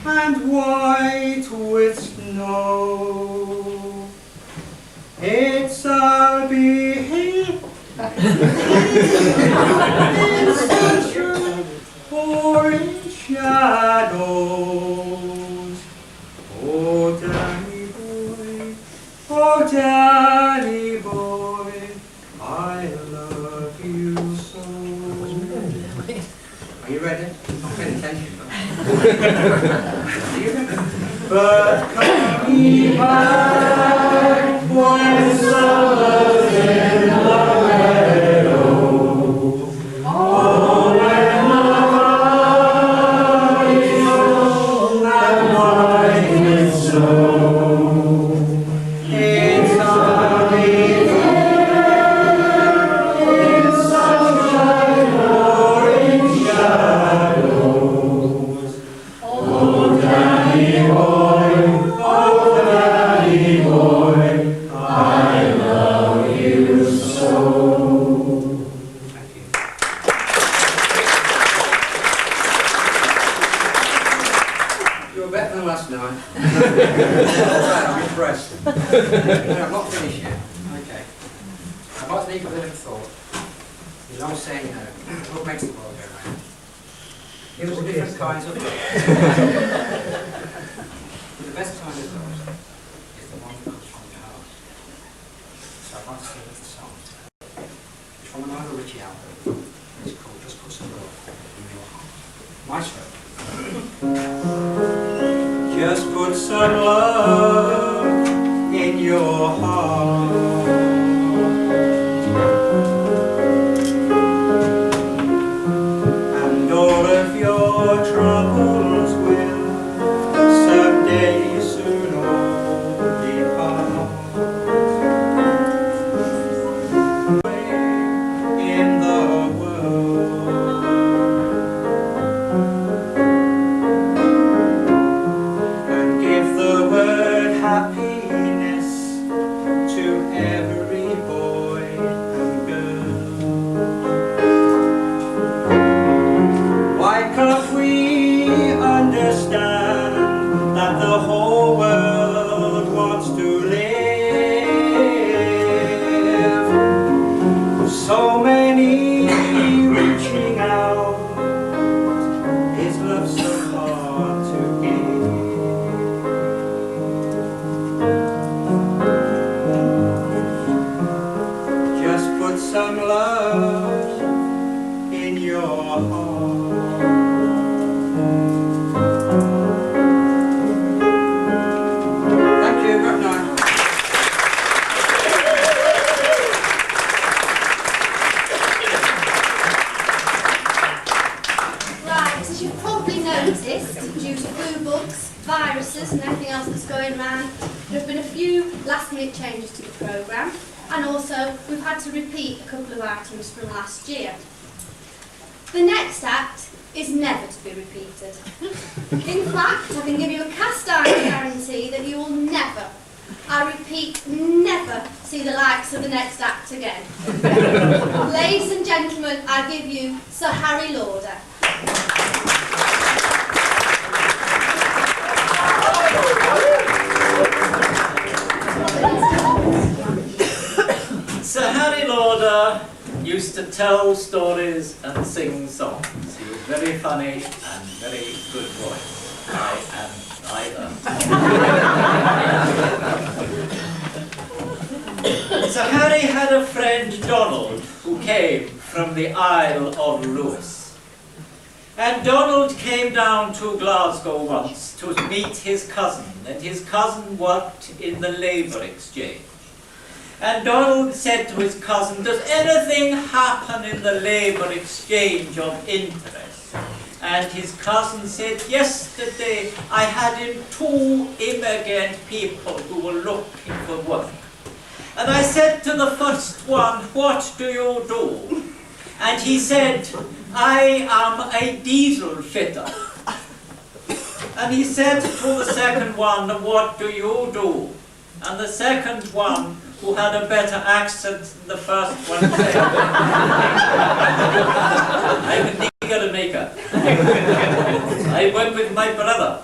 and white with snow. It's I'll be here in sunshine or in shadows. Oh, Danny boy, I love you so. Are you ready? Not paying attention, but are you ready? But come ye back when summer's in the meadow. Oh, when the valley's old and white with snow. It's I'll be there in sunshine or in shadows. Oh, Danny boy, I love you so. Thank you. You were better than last night. I'm impressed. No, I'm not finished yet. Okay. I'd like to leave a bit of thought. There's no saying no. What makes the world go round? Give us different kinds of love. The best kind of love is the one that comes from your heart. So I'd like to sing this song. It's from another Richie album. It's called Just Put Some Love in Your Heart. Maestro. Just put some love in your heart, and all of your troubles will someday soon all depart. In the world, and give the word happiness to everyone. viruses and everything else that's going around, there have been a few last-minute changes to the programme, and also we've had to repeat a couple of items from last year. The next act is never to be repeated. In fact, I can give you a cast-iron guarantee that you will never, I repeat, never see the likes of the next act again. Ladies and gentlemen, I give you Sir Harry Lauder. Sir Harry Lauder used to tell stories and sing songs. He was very funny and very good voice. I am neither. Sir Harry had a friend, Donald, who came from the Isle of Lewis. And Donald came down to Glasgow once to meet his cousin, and his cousin worked in the Labour Exchange. And Donald said to his cousin, "Does anything happen in the Labour Exchange of interest?" And his cousin said, "Yesterday I had in 2 immigrant people who were looking for work. And I said to the first one, 'What do you do?' And he said, 'I am a diesel fitter.' And he said to the second one, 'What do you do?' And the second one, who had a better accent than the first one, said, 'I'm a nigger maker. I work with my brother.'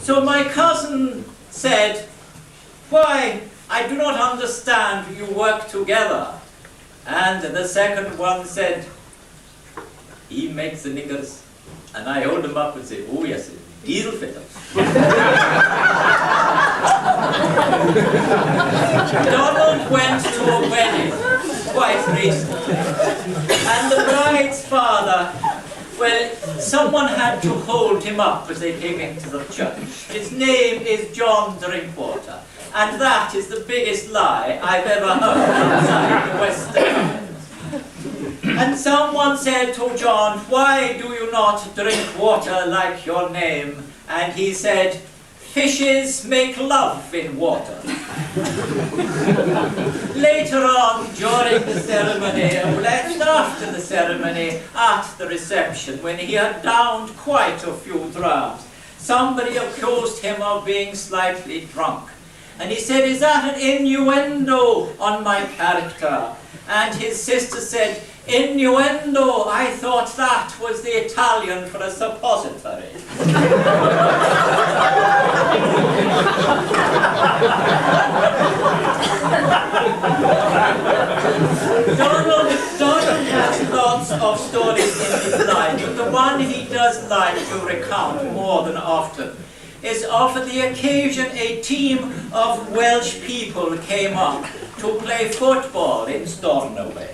So my cousin said, 'Why, I do not understand, you work together.' And the second one said, 'He makes the niggers, and I hold them up and say, oh yes, diesel fitter.' Donald went to a wedding quite recently, and the bride's father, well, someone had to hold him up as they came into the church. His name is John Drinkwater, and that is the biggest lie I've ever heard inside the Western Isles. And someone said to John, "Why do you not drink water like your name?" And he said, "Fishes make love in water." Later on, during the ceremony, after the ceremony, at the reception, when he had downed quite a few drams, somebody accused him of being slightly drunk. And he said, "Is that an innuendo on my character?" And his sister said, "Innuendo, I thought that was the Italian for a suppository." Donald has lots of stories in his life, but the one he does like to recount more than often is of the occasion a team of Welsh people came up to play football in Stornoway.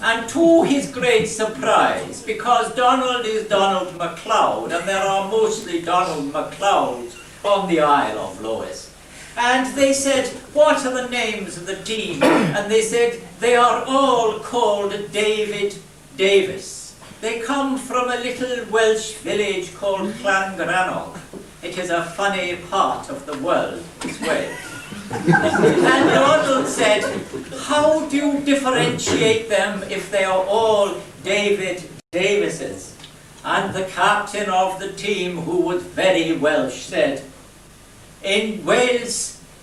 And to his great surprise, because Donald is Donald MacLeod, and there are mostly Donald MacLeods on the Isle of Lewis, and they said, "What are the names of the team?" And they said, "They are all called David Davis. They come from a little Welsh village called Llangrannog. It is a funny part of the world this way." And Donald said, "How do you differentiate them if they are all David Davises?" And the captain of the team, who was very Welsh, said, "In Wales,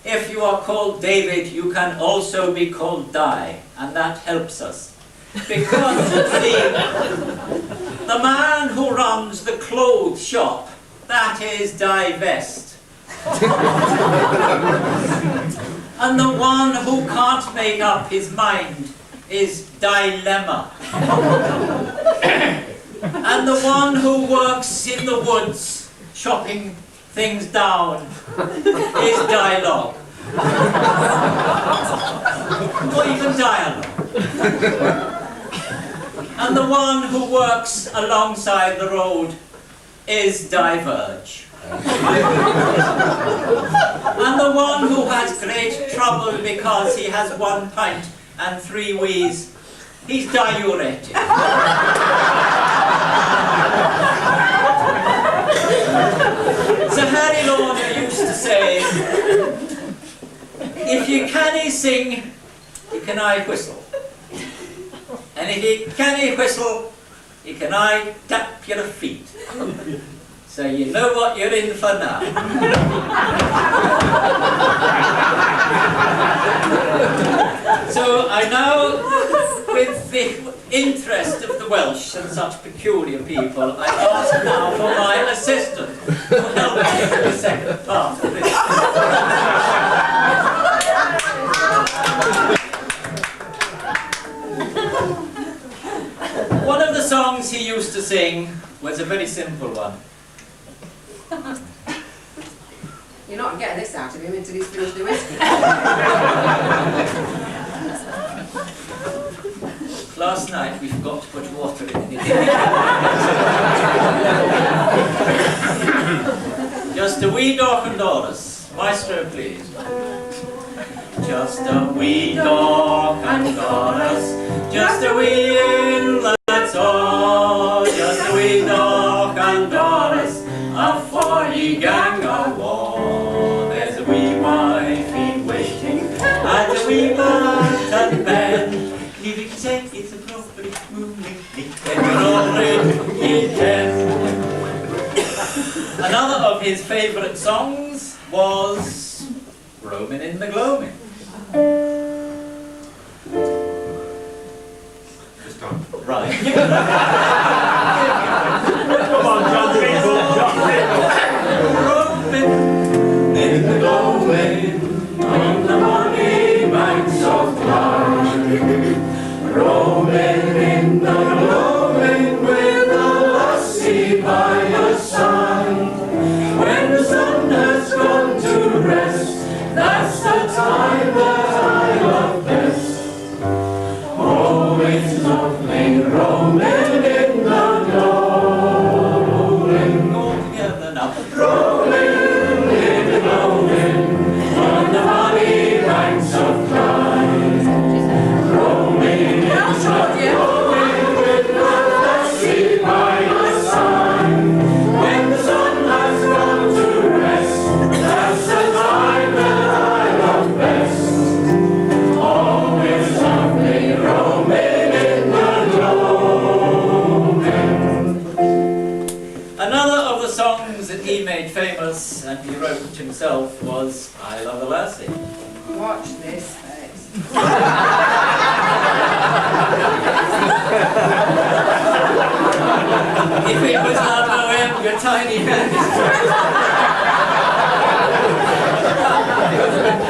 if you are called David, you can also be called Di, and that helps us. Because, you see, the man who runs the clothes shop, that is Divest. And the one who can't make up his mind is Dilemma. And the one who works in the woods, chopping things down, is Dialogue. Or even Dialogue. And the one who works alongside the road is Diverge. And the one who has great trouble because he has 1 pint and 3 wheeze, he's diuretic. Sir Harry Lorna used to say, if you can't sing, you can I whistle. And if you can't whistle, you can I tap your feet. So you know what you're in for now. So I now, with the interest of the Welsh and such peculiar people, I ask now for my assistant to help me with the second part of this. One of the songs he used to sing was a very simple one. You're not getting this out of him until he's finished the whiskey. Last night we forgot to put water in it. Just a wee dark and Doris. Maestro, please. Just a wee dark and Doris. Just a wee inlet's all. Just a wee dark and Doris. A 40 gang of war. There's a wee wifey waiting and a wee man at bed. Leaving say it's a property moving. When you're already dead. Another of his favourite songs was Roaming in the Gloaming. Just done. Right. Come on, John Roaming in the gloaming on the money banks of Clyde. Roaming in the gloaming with a lassie by your side. When the sun has gone to rest, that's the time that I love best. Oh, it's lovely roaming in the gloaming. All together now. Roaming in the gloaming on the muddy banks of Clyde. Roaming in the gloaming with the lassie by your side. When the sun has gone to rest, that's the time that I love best. Oh, it's lovely roaming in the gloaming. Another of the songs that he made famous and he wrote himself was I Love a Lassie. Watch this face. If it was R.O.M., your tiny hand is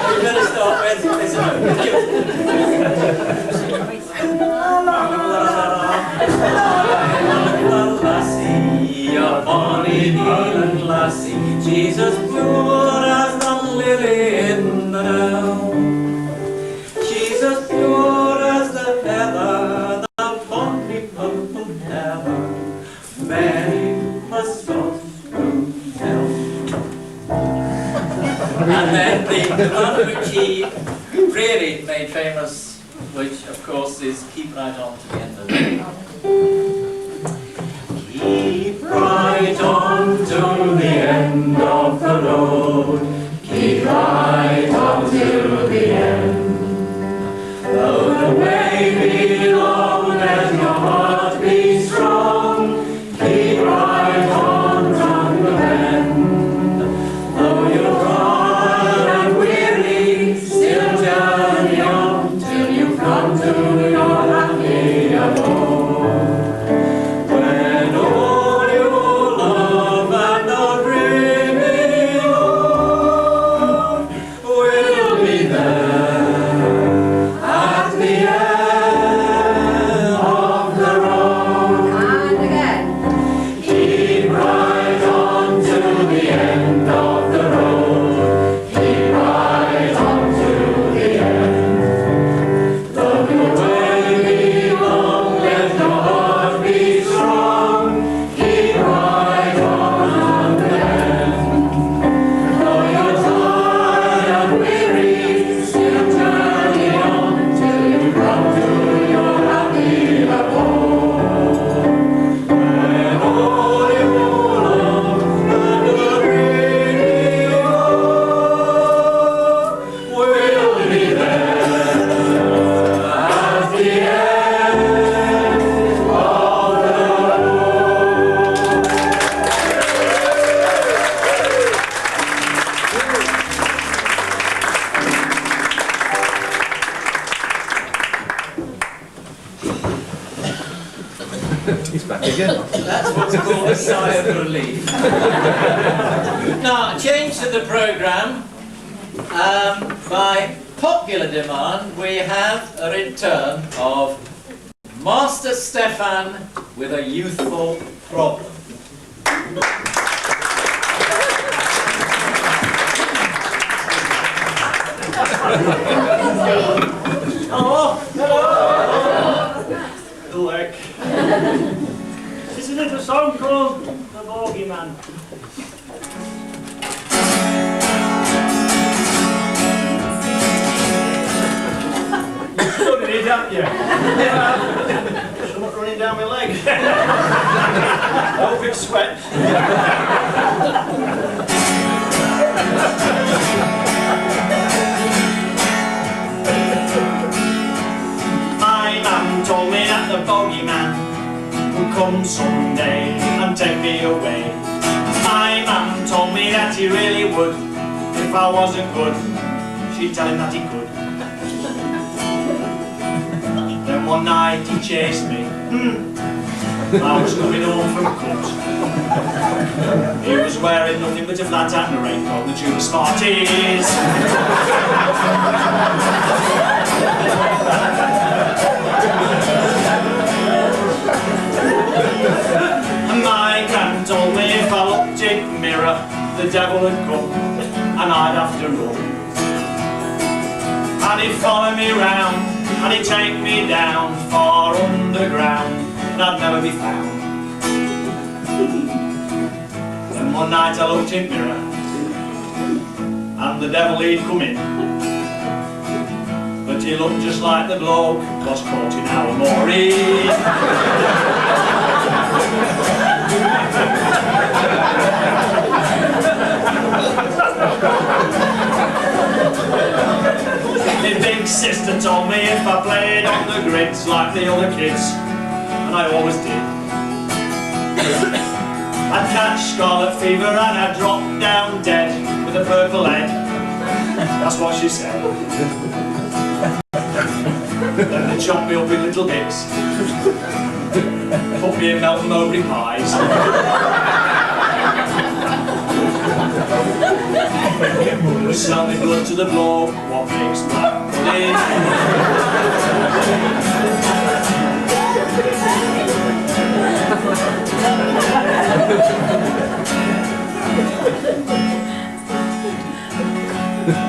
You're going to start with this lassie, a bonny Highland lassie, she's as pure as the lily in the dell. She's as pure as the heather, the bonny purple heather, Mary has got to tell. And then the one which he really made famous, which of course is Keep Right On to the End of the Day. Keep right on to the end of the road, keep right on to the end. Though the way be long and your heart be strong, keep right on from the bend. Though you're tired and weary, still journey on till you come to your happy abode. When all your love and the dreaming of That's what's called a sigh of relief. Now, change to the programme. By popular demand, we have a return of Master Stefan with a youthful problem. Hello. Hello. Good work. This is a little song called The Bogeyman. You've studied it, haven't you? Yeah. Something running down my leg. I hope it's sweat. My mum told me that the bogeyman would come someday and take me away. My mum told me that he really would. If I wasn't good, she'd tell him that he could. Then one night he chased me. I was coming home from court. He was wearing nothing but a flat hat and a raincoat and the tune of Smarties. My gran told me if I looked in the mirror, the devil had come and I'd have to run. And he'd follow me round and he'd take me down far underground and I'd never be found. Then one night I looked in the mirror and the devil he'd come in. But he looked just like the bloke was caught in our Maury. My big sister told me if I played on the grids like the other kids, and I always did, I'd catch scarlet fever and I'd drop down dead with a purple head. That's what she said. Then they chopped me up in little bits, put me in melt and mulberry pies. Sell me blood to the bloke, what makes black pudding?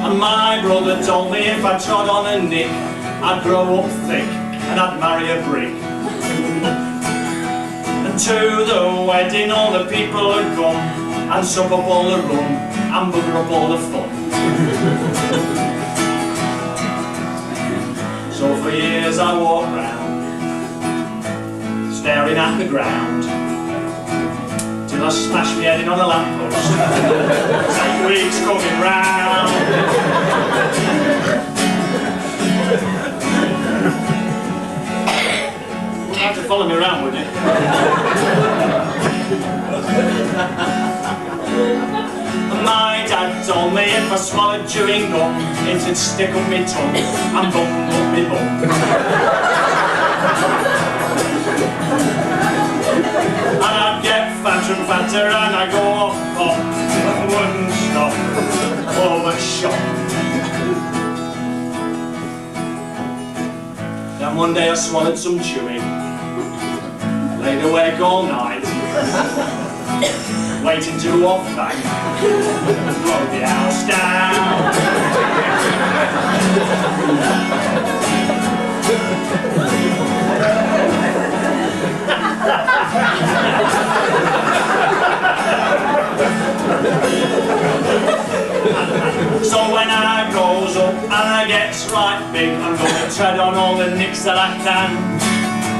And my brother told me if I trod on a nick, I'd grow up thick and I'd marry a brick. And to the wedding all the people had come and suck up all the rum and bugger up all the fun. So for years I walked round, staring at the ground, till I smashed my head in on a lamppost. 8 weeks coming round. You'd have to follow me around, wouldn't you? My dad told me if I swallowed chewing gum, it'd stick up my tongue and bum up my bum. And I'd get fatter and fatter and I'd go off pop and wouldn't stop, overshot. Then one day I swallowed some chewing, laid awake all night, waiting to walk back and blow the house down. So when I grows up and I gets right big, I'm gonna tread on all the nicks that I can.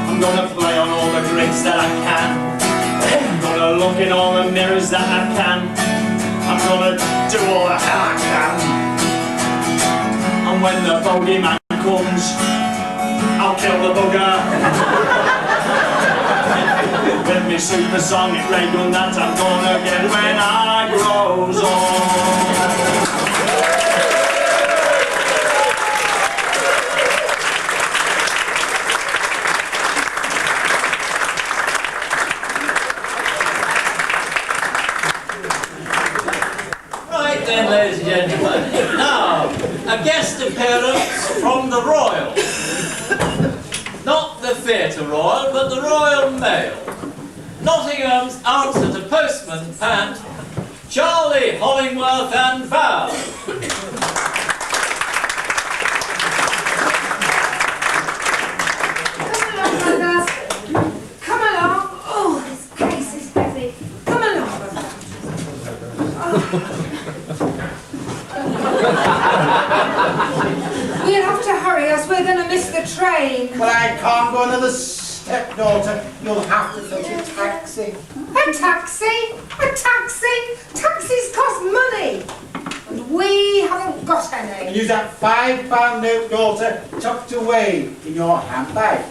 I'm gonna play on all the grids that I can. I'm gonna look in all the mirrors that I can. I'm gonna do all the hell I can. And when the bogeyman comes, I'll kill the bugger. With me supersonic ray gun that I'm gonna get when I grows up. ladies and gentlemen. Now, a guest appearance from the Royal. Not the Theatre Royal, but the Royal Mail. Nottingham's answer to Postman Pat, Charlie Hollingworth and Val. Come along. Oh, this case is heavy. Come along. We'll have to hurry us. We're going to miss the train. Well, I can't go another step, daughter. You'll have to fetch a taxi. A taxi? A taxi? Taxis cost money. And we haven't got And any. use that £5 note, daughter, tucked away in your handbag.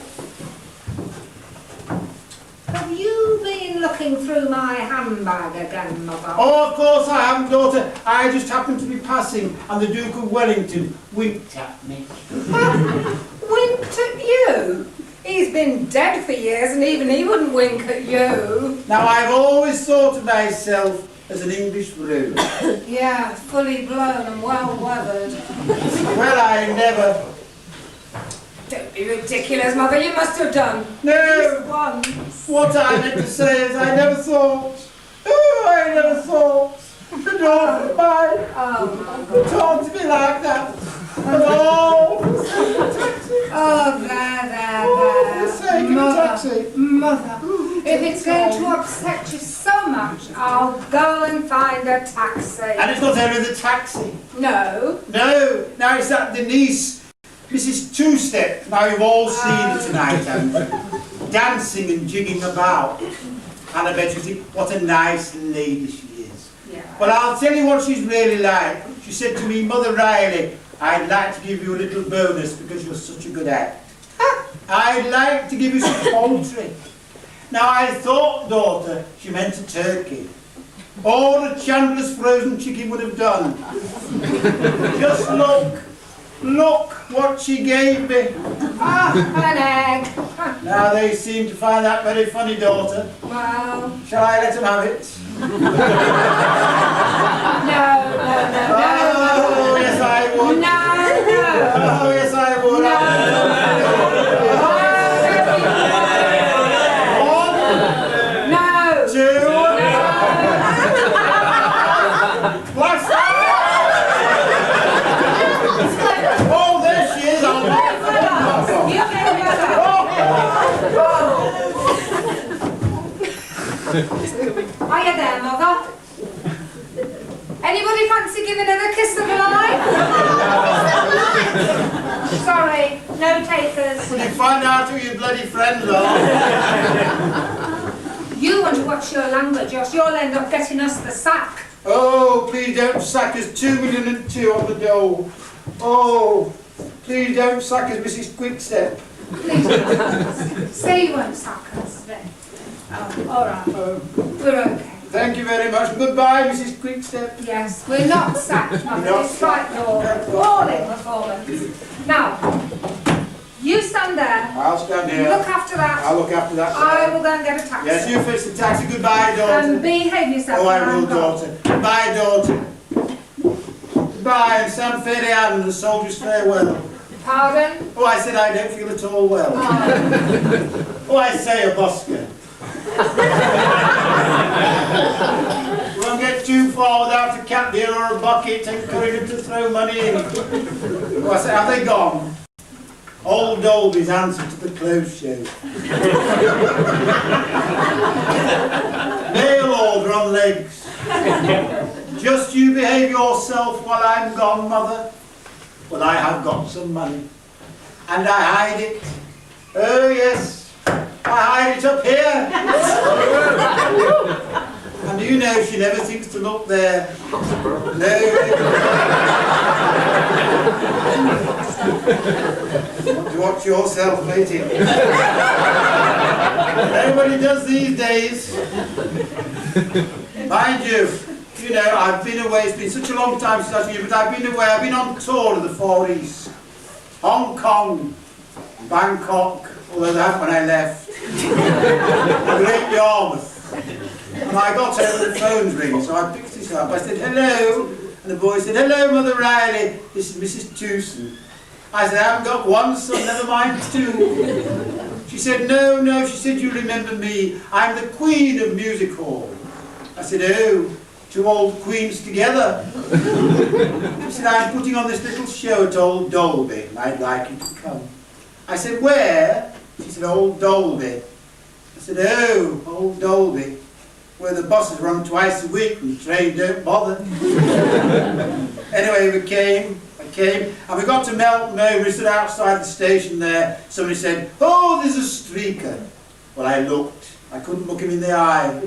Have you been looking through my handbag again, Mother? Oh, of course I haven't, daughter. I just happened to be passing, and the Duke of Wellington winked at me. Winked at you? He's been dead for years and even he wouldn't wink at you. Now, I've always thought of myself as an English rose. Yeah, fully blown and well weathered. Well, I never... Don't be ridiculous, Mother. You must have done. No! At least once. What I meant to say is I never thought. Oh, I never thought. The daughter of mine would talk to me like that. Oh, there. say, give me a taxi. Mother, if it's going to upset you so much, I'll go and find a taxi. And it's not only the taxi. No. No, now it's that Denise, Mrs. Two-Step. Now you've all seen her tonight, haven't you? Dancing and jigging about. And I bet you think, what a nice lady she is. Yeah. Well, I'll tell you what she's really like. She said to me, Mother Riley, I'd like to give you a little bonus because you're such a good act. I'd like to give you some poultry. Now, I thought, daughter, she meant a turkey. All the Chandler's frozen chicken would have done. Just look what she gave me. An egg. Now, they seem to find that very funny, daughter. Well, Shall I let them have it? no. Oh, yes, I would. No. Oh, yes, I would. No. 1, 2, plus. Oh, there she is. You get Hiya there, Mother. Anybody fancy giving another kiss of life? Sorry, no takers. When you find out who your bloody friends are. You want to watch your language, Josh. You'll end up getting us the sack. Oh, please don't sack us. 2,000,002 on the dole. Oh, please don't sack us, Mrs. Quickstep. Please don't. Say you won't sack us then. Oh, all right. We're okay. Thank you very much. Goodbye, Mrs. Quickstep. Yes, we're not sacked, Mother, despite your appalling performance. Now, you stand there. I'll stand here. Look after that. I'll look after that. I will go and get a taxi. Yes, you fix the taxi. Goodbye, daughter. And behave yourself. Oh, I when will, I'm gone. daughter. Goodbye, daughter. Goodbye, and Sam fairly and the soldiers farewell. Pardon? Oh, I said I don't feel at all well. Oh, I say, a Bosca. You won't get too far without a cat deer or a bucket encouraging them to throw money in. Oh, I say, have they gone? Old Dalby's answer to the clothes show. Mail order on legs. Just you behave yourself while I'm gone, Mother. Well, I have got some money. And I hide it. Oh, yes. I hide it up here. And you know she never thinks to look there. No. Watch yourself, lady. Everybody does these days. Mind you, you know, I've been away. It's been such a long time since I've seen you, but I've been away. I've been on tour of the Far East. Hong Kong, Bangkok, although that when I left. Great Yarmouth. And I got over the phone's ring, so I picked it up. I said, hello. And And the boy said, hello, Mother Riley. This is Mrs. Tewson. I said, I haven't got one son, never mind two. She said, no, no. She said, you remember me. I'm the Queen of Music Hall. I said, oh, two old queens together. She said, I'm putting on this little show at Old Dalby, and I'd like you to come. I said, where? She said, Old Dalby. I said, oh, Old Dalby, where the buses run twice a week and the train don't bother. Anyway, I came, and we got to Melton Mowbray. We stood outside the station there. Somebody said, oh, there's a streaker. Well, I looked. I couldn't look him in the eye.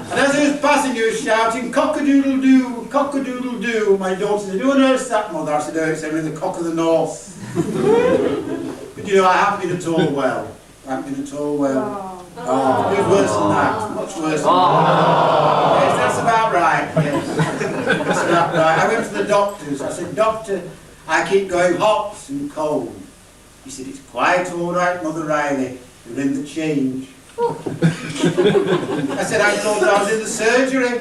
And as he was passing, he was shouting, cock-a-doodle-doo, cock-a-doodle-doo. My daughter said, who on earth's that, Mother? I said, oh, it's only the cock of the north. But you know, I haven't been at all well. I haven't been at all well. Oh, it was worse than that. Much worse than that. Yes, that's about right. Yes. That's about right. I went to the doctors. I said, Doctor, I keep going hot and cold. He said, it's quite all right, Mother Riley. You're in the change. I said, I thought I was in the surgery.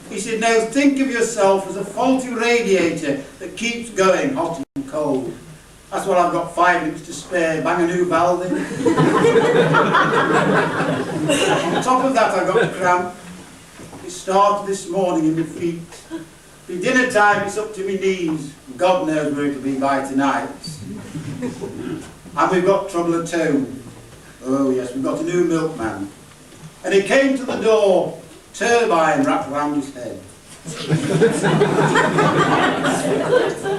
He said, no, think of yourself as a faulty radiator that keeps going hot and cold. That's what I've got 5 minutes to spare. Bang a new valve in. On top of that, I got a cramp. It started this morning in my feet. By dinner time, it's up to my knees. God knows where it'll be by tonight. And we've got trouble at home. Oh yes, we've got a new milkman. And he came to the door, turbine wrapped around his head.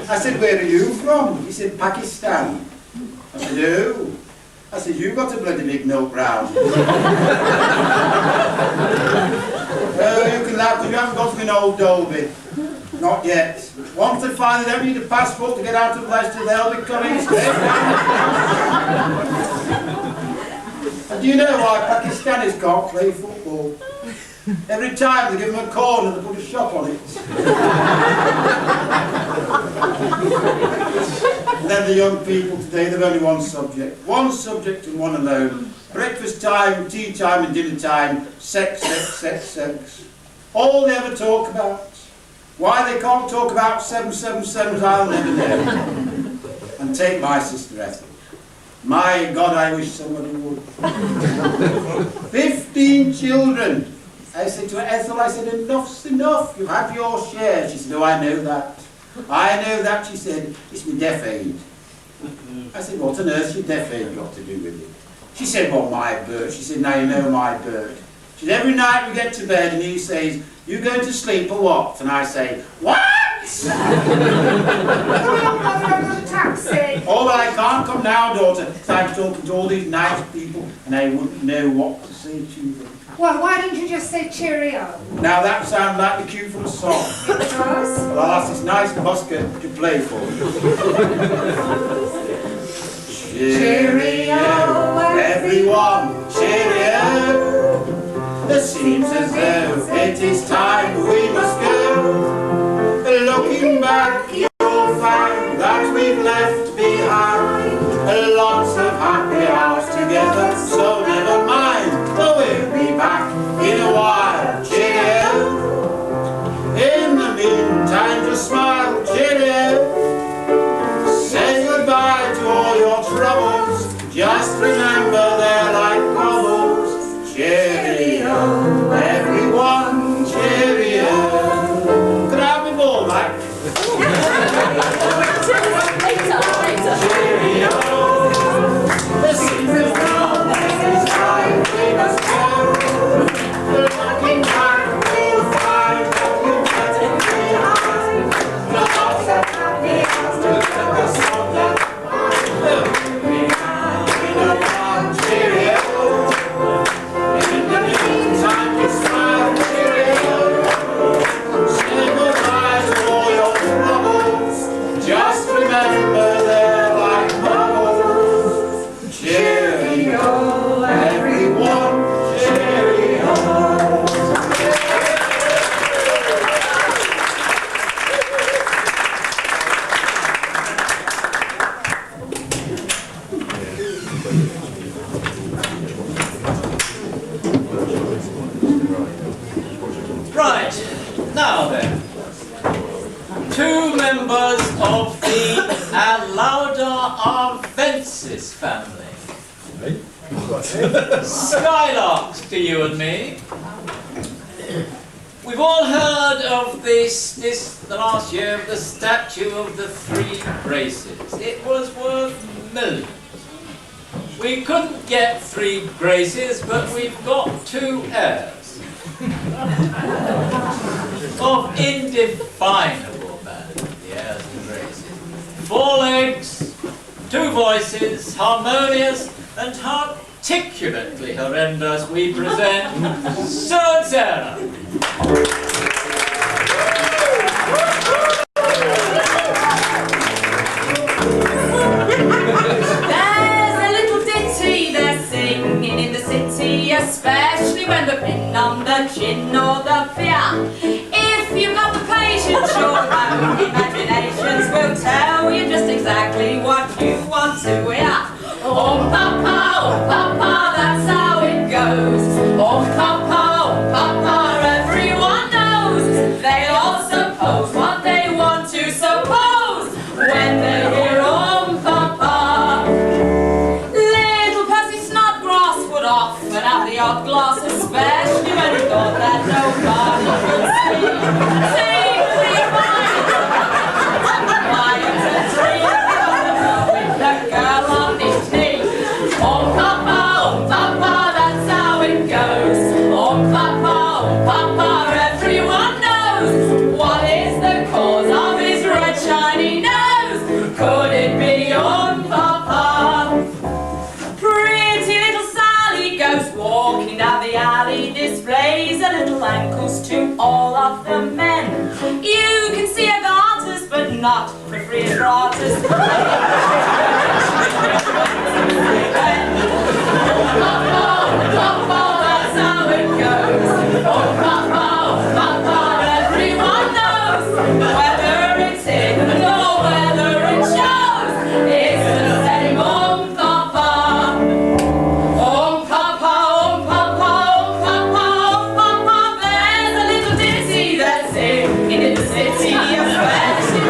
I said, where are you from? He said, Pakistan. I said, oh. I said, you've got a bloody big milk round. Oh, you can laugh because you haven't got to an Old Dalby. Not yet. Once they find they don't need a passport to get out of Leicester, they'll be coming straight down. And do you know why Pakistanis can't play football? Every time they give them a corner, they put a shop on it. And then the young people today, they've only one subject and one alone. Breakfast time, tea time and dinner time, sex, sex, sex, sex. All they ever talk about. Why they can't talk about 777s, I'll never know. And take my sister Ethel. My God, I wish somebody would. 15 children. I said to Ethel, I said, enough's enough, you've had your share. She said, oh, I know that. I know that, she said, it's my deaf aid. I said, what on earth's your deaf aid got to do with it? She said, well, my bird. She said, now you know my bird. She said, every night we get to bed and he says, you going to sleep or what? And I say, what? Taxi. Oh, well, I can't come now, daughter, because I'm talking to all these nice people and I wouldn't know what to say to them. Well, why didn't you just say cheerio? Now that sounds like the cue for a song. It does. Well, I'll ask this nice busker to play for you. Cheerio, everyone, cheerio. It seems as though it is time we must go. Looking back, you'll find that we've left behind lots of happy hours together, so never mind, but we'll be back in a while. Cheerio. In the meantime, just smile. Cheerio. Say goodbye to all your troubles. Just remember they're like bubbles. Cheerio, everyone. Cheerio. Now then, two members of the Alauda Arvensis family. Skylarks to you and me. We've all heard of the last year of the statue of the three graces. It was worth millions. We couldn't get three graces, but we've got two heirs of indefinable value, the heirs and graces. 4 legs, 2 voices, harmonious and articulately horrendous, we present Sir and Sarah. There's a little ditty they're singing in the city, especially when they're in on the gin or the beer. If you've got the patience, your own imaginations will tell you just exactly what you want to hear. Oh papa, that's how it goes. Oh papa, everyone knows. They all suppose what they want to suppose when they hear oh papa. Little Percy Snodgrass would often have the odd glass, especially when he thought that nobody would see. Sing the quiet and dream with the girl on his knee. Oh papa, that's how it goes. Oh papa, everyone knows. What is the cause of his red shiny nose? Could it be on papa? Pretty little Sally goes walking down the alley, displays her little ankles to all of the men. You can see her garters, but not for free and gratis. Papa, that's how it goes. Oh, papa, everyone knows. Whether it's hidden or whether it shows, it's the same on papa. Oh, papa, there's a little ditty that's singing in the city, especially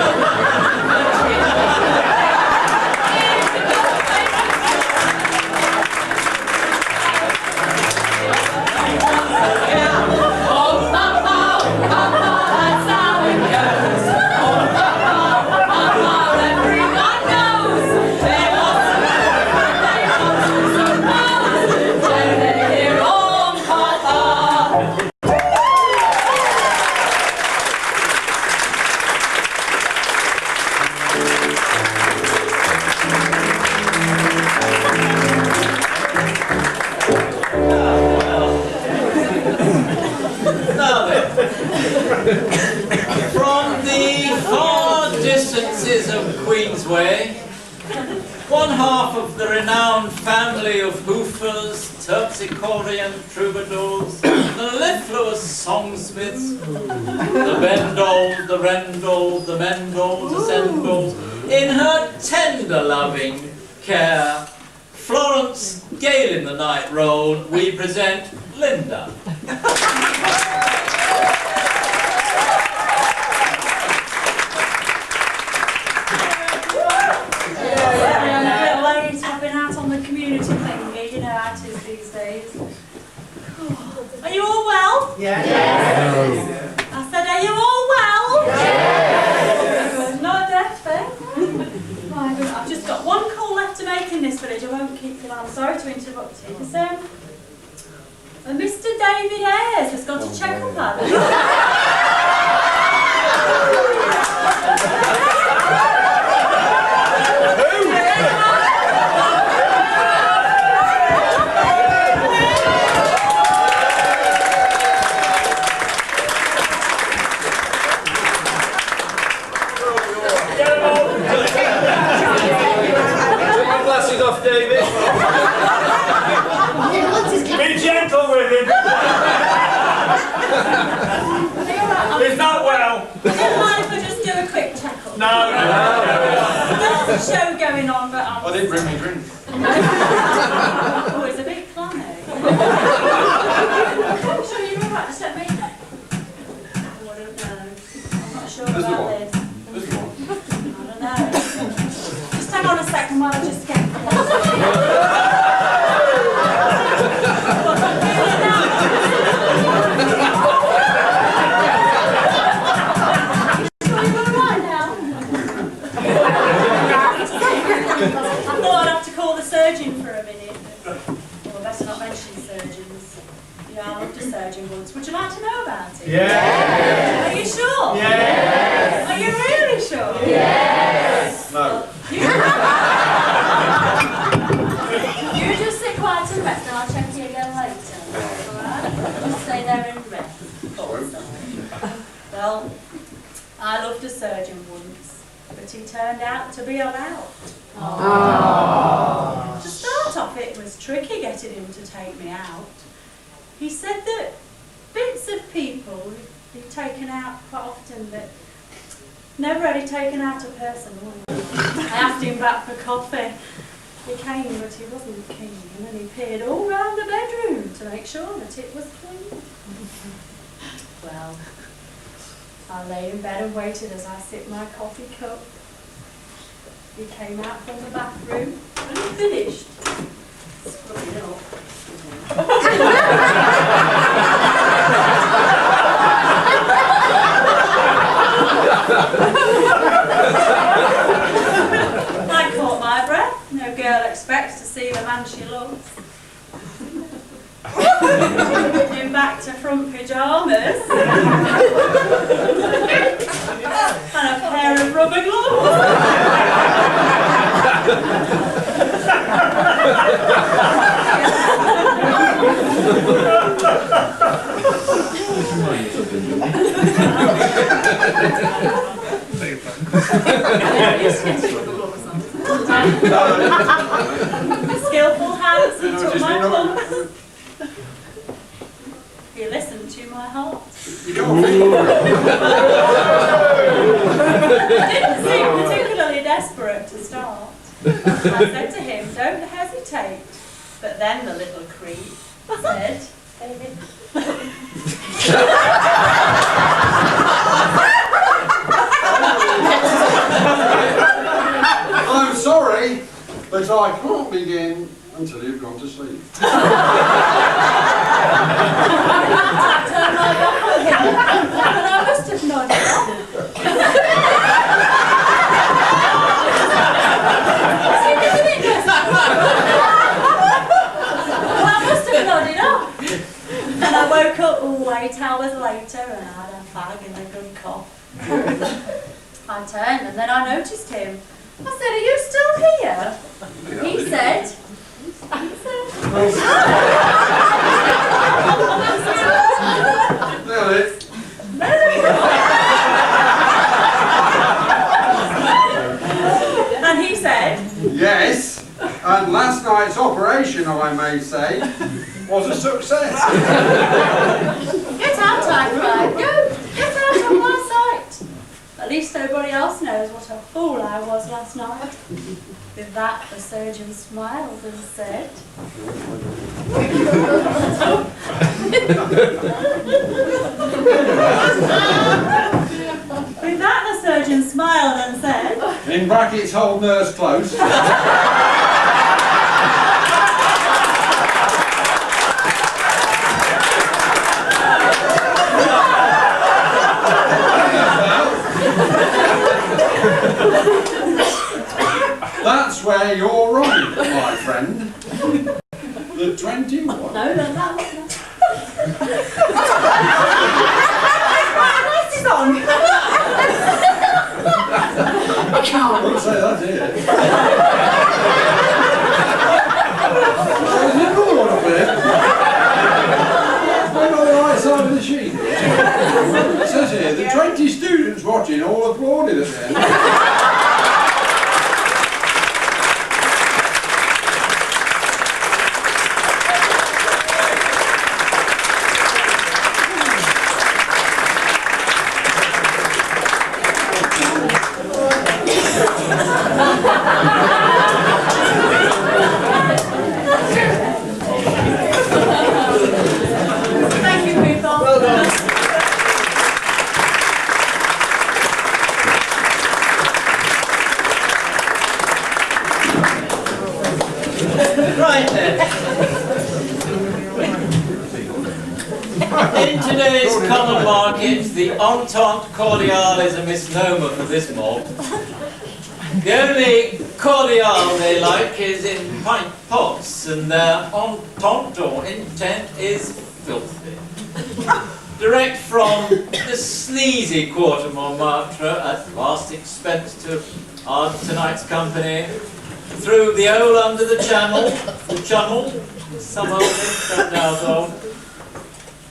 From the far distances of Queensway, one half of the renowned family of hoofers, terpsichorean troubadours, mellifluous songsmiths, the Bendolls, the Rendolls, the Mendolls, the Sendolls, in her tender loving care, Florence Gale in the night role, we present Linda. You know how it is these days. Are you all well? Yes. I said, are you all well? Yes. No deathbed. Right, I've just got one call left to make in this village. I won't keep you. I'm sorry to interrupt you. Mr. David Ayres has got to check up on Off, David. Be gentle with him. He's not well. I don't mind if I just do a quick check-up. No. There's a show going on, but I'm... I didn't bring me drink. Oh, it's a big plan, eh? I'm sure you're all right. Just let me know. Oh, I don't know. sure about this. I don't know. Just hang on a second while I just get I thought I'd have to call the surgeon for a minute. Well, better not mention surgeons. Yeah, I loved a surgeon once. Would you like to know about it? Yes. Are you sure? Yes. Are you really sure? Yes. No. You just sit quiet and rest and I'll check you again later. Alright? Just stay there and rest. Well, I loved a surgeon once, but he turned out to be allowed. To start off, it was tricky getting him to take me out. He said that bits of people he'd taken out quite often, but never had he taken out a person. I asked him back for coffee. He came, but he wasn't keen, and then he peered all round the bedroom to make sure that it was clean. Well, I lay in bed and waited as I sipped my coffee cup. He came out from the bathroom and he finished scrubbing up. I caught my breath. No girl expects to see the man she loves. In back to front pyjamas and a pair of rubber gloves. With skillful hands he took my pulse. He listened to my heart. You don't He didn't seem particularly desperate to start. I said to him, don't hesitate. But then the little creep said, David. I'm sorry, but I can't begin until you've gone to sleep. I turned my back on him, but I must have nodded off. Well, I must have nodded off. And I woke up 8 hours later and I had a fag and a good cough. I turned and then I noticed him. I said, are you still here? He said, and he said, yes, and last night's operation, I may say, was a success. get out, I cried. Go, get out of my sight. At least nobody else knows what a fool I was last night. With that, the surgeon smiled and said, with that, the surgeon smiled and said, In brackets, hold nurse close. That's where you're wrong, my friend. The 21. no, that was not. What's it on? I wouldn't say that here. There's another one up here. Right on the right side of the sheet. It says here, the 20 students watching all applauded at the end. entente cordiale is a misnomer for this mob. The only cordial they like is in pint pots, and their entente or intent is filthy. Direct from the sleazy quarter Montmartre at vast expense to our tonight's company, through the hole under the channel, some old don't doubt of.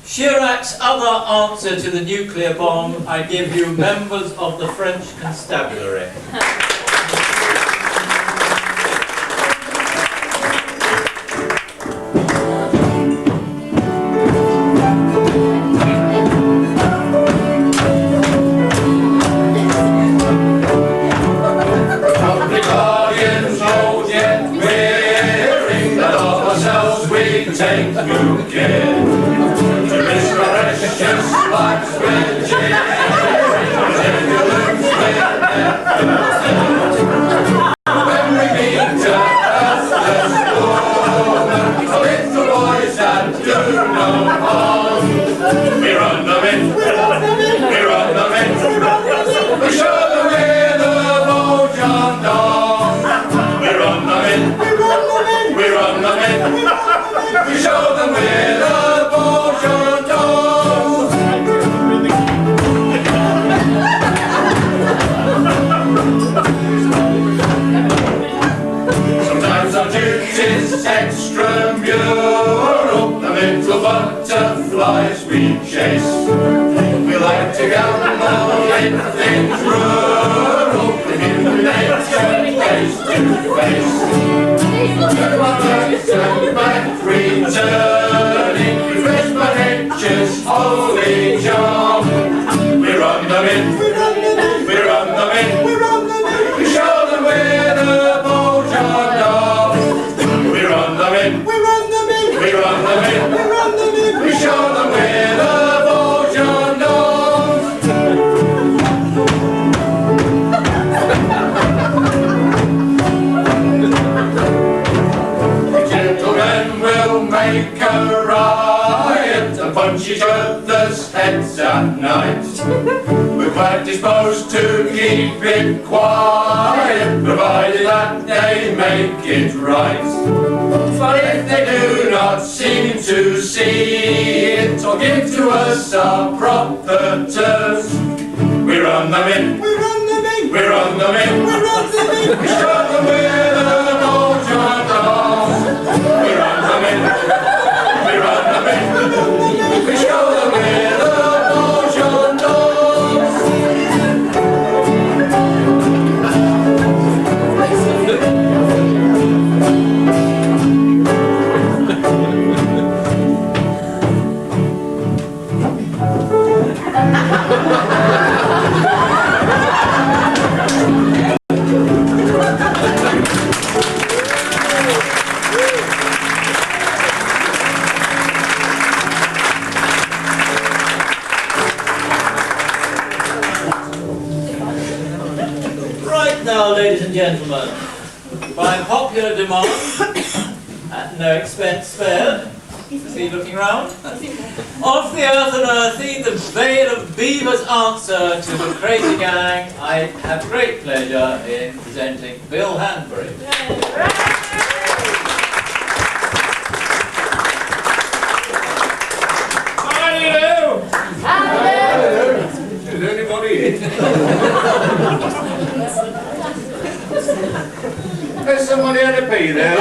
Chirac's other answer to the nuclear bomb, I give you members of the French constabulary. Take good care to miss precious life's riches. When we meet a helpless woman, little boys that do no harm, we run them in, we run them in, we show them we're the old gendarmes. We run them in, we run them in. We show them we're the beaux gendarmes. Sometimes our duty's extramural, the little butterflies we chase. We like to gamble in things rural, illumination face to face. Returning, refreshed by nature's holy charm. We run them in, we run them in, we run them in, we run them in. We show them we're the beaux gendarmes. We run them in, we run them in, we run them in, we run them in. We show them we're the beaux gendarmes. Gentlemen will make a riot and punch each other's heads at night. We're quite disposed to keep it quiet, provided that they make it right. But if they do not seem to see it or give to us our proper terms, we run them in, we run them in, we run them in, we run them in. We show them we're the beaux gendarmes. We run them in, we run them in, we show them we're the beaux gendarmes. Now, ladies and gentlemen, by popular demand, at no expense spared, is he looking round? Off the earth and earthy, the Vale of Beavers answer to the crazy gang, I have great pleasure in presenting Bill Hanbury. Hello! Hello! Is anybody in? There's somebody had a pee there.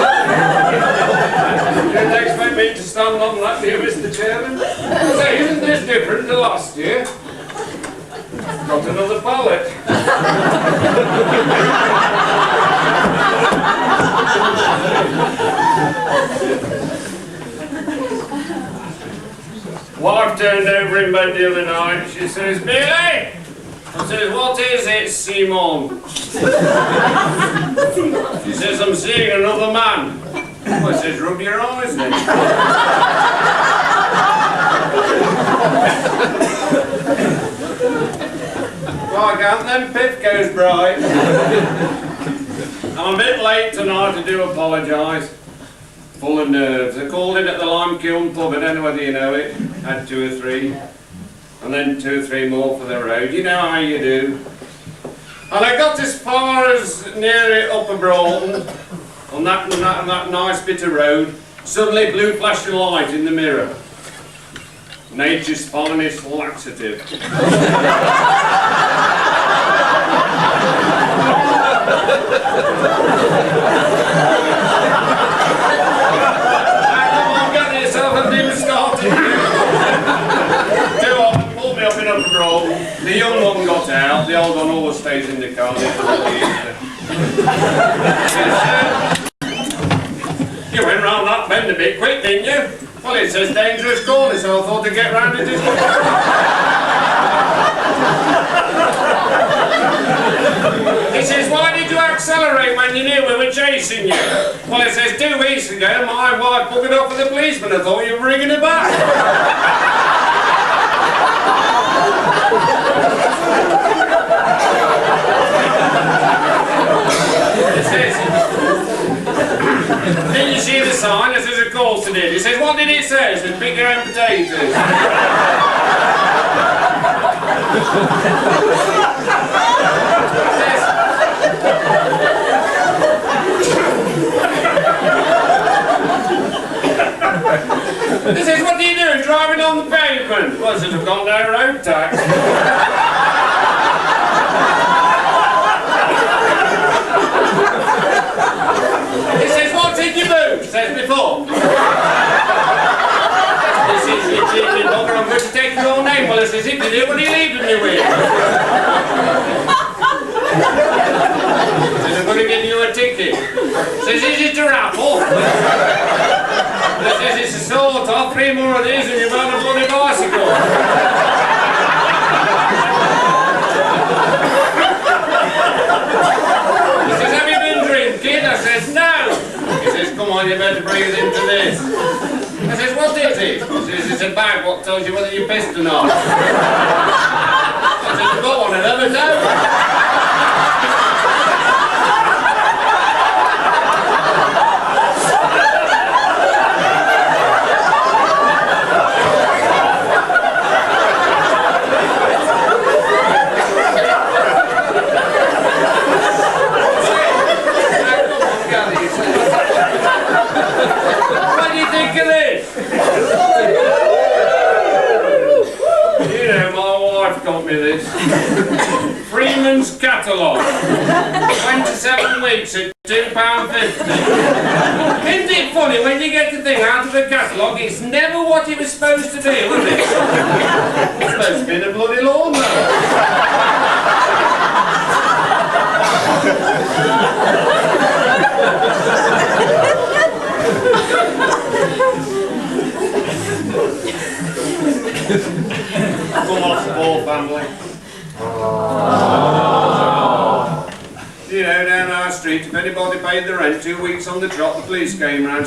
Didn't expect me to stand on that here, Mr. Chairman. Say, isn't this different to last year? Got another pallet. Wife turned over in bed the other night. She says, Billy! I says, what is it, Simon? She says, I'm seeing another man. I says, rub your eyes then. Why can't them pith goes bright? I'm a bit late tonight, I do apologise. Full of nerves. I called in at the Lime Kiln pub, I don't know whether you know it. Had 2 or 3. and then 2 or 3 more for the road. You know how you do. And I got as far as near Upper Broughton, on that nice bit of road. Suddenly blue flashing light in the mirror. Nature's finest laxative. Come on, get yourself a new starting. Two of them pulled me up in Upper Broughton. The young one got out, the old one always stays in the car. You went round that bend a bit quick, didn't you? Well, it says dangerous corner, so I thought I'd get round it. He says, why did you accelerate when you knew we were chasing you? Well, it says 2 weeks ago, my wife buggered off with the policeman. I thought you were bringing her back. It says, didn't you see the sign? It says, of course it did. He says, what did it say? It says, pick your own potatoes. He says, what do you do? Driving on the pavement? Well, I says, I've got no road tax. He says, what's in your boot? Says before. He says, you cheeky bugger, I'm going to take your name. Well, he says, if you do, what are you leaving me with? He says, I'm going to give you a ticket. Says, is it a raffle? He says, it's a sort of 3 more of these and you've got a bloody bicycle. He says, have you been drinking? I says, no. He says, come on, you better breathe into this. I says, what is it? He says, it's a bag what tells you whether you're pissed or not. I says, go on, I never know. What do you think of this? You know, my wife got me this. Freeman's Catalogue. 27 weeks at £2.50. Isn't it funny when you get the thing out of a catalogue, it's never what it was supposed to be, was it? It's supposed to be in a bloody lawnmower. Come off the ball, family. You know, down our street, if anybody paid the rent 2 weeks on the trot, the police came round.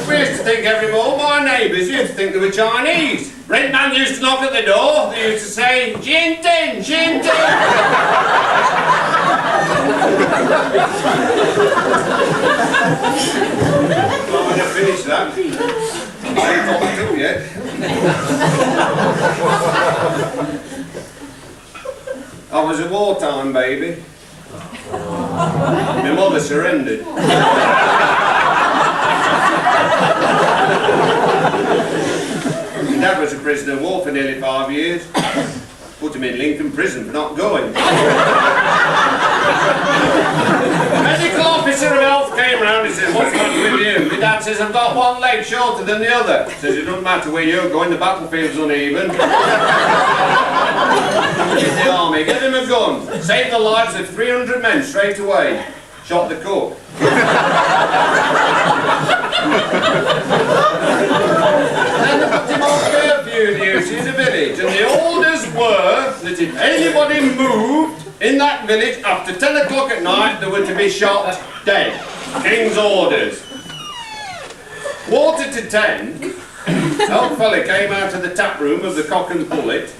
We used to think all my neighbours used to think they were Chinese. Rent man used to knock at the door, they used to say, Jin Tin, Jin Tin. Well, when I finished that, I ain't got the two yet. I was a wartime baby. My mother surrendered. My dad was a prisoner of war for nearly 5 years. Put him in Lincoln prison for not going. Medical officer of health came round and said, what's the matter with you? My dad says, I've got one leg shorter than the other. Says, it doesn't matter where you're going, the battlefield's uneven. In the army, give him a gun. Saved the lives of 300 men straight away. Shot the cook. Then they put him on curfew duty in the village, and the orders were that if anybody moved in that village after 10 o'clock at night, they were to be shot dead. King's orders. Quarter to 10, an old fella came out of the tap room of the Cock and Pullet,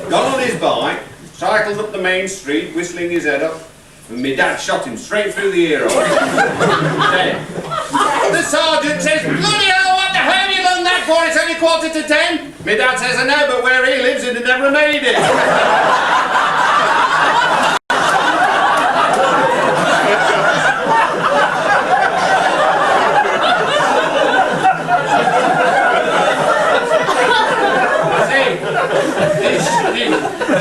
got on his bike, cycled up the main street, whistling his head up, and my dad shot him straight through the ear hole. Dead. The sergeant says, bloody hell, what the hell have you done that before it's only 10:15? My dad says I know, but where he lives, he'd have never made it.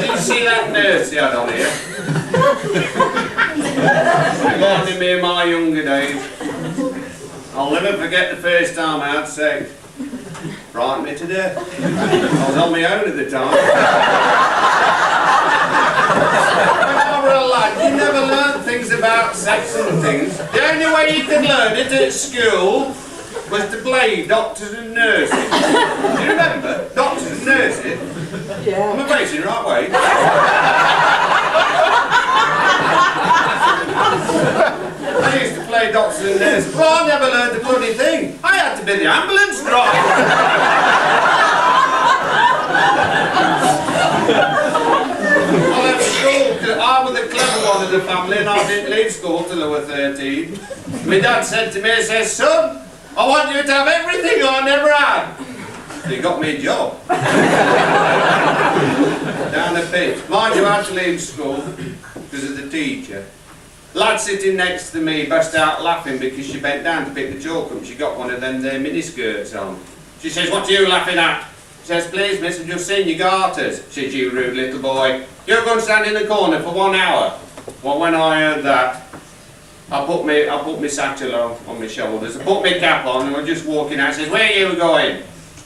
Did you see that nurse he had on here? Reminded me of my younger days. I'll never forget the first time I had sex. Frightened me to death. I was on my own at the time. When I was a lad, you never learned things about sex and things. The only way you could learn it at school was to play doctors and nurses. Do you remember? Doctors and nurses? Yeah. Am I facing the right way? I used to play doctors and nurses. Well, I never learned a bloody thing. I had to be the ambulance driver. I left school because I was the clever one of the family and I didn't leave school till I was 13. My dad said to me, he says, son, I want you to have everything I never had. So he got me a job. Down the pit. Mind you, I had to leave school because of the teacher. Lad sitting next to me burst out laughing because she bent down to pick the chalk up. She got one of them there miniskirts on. She says, what are you laughing at? She says, please miss, I've just seen your garters. Says, you rude little boy. You're going to stand in the corner for 1 hour. Well, when I heard that, I put my satchel on my shoulders, I put my cap on and I'm just walking out. She says, where are you going?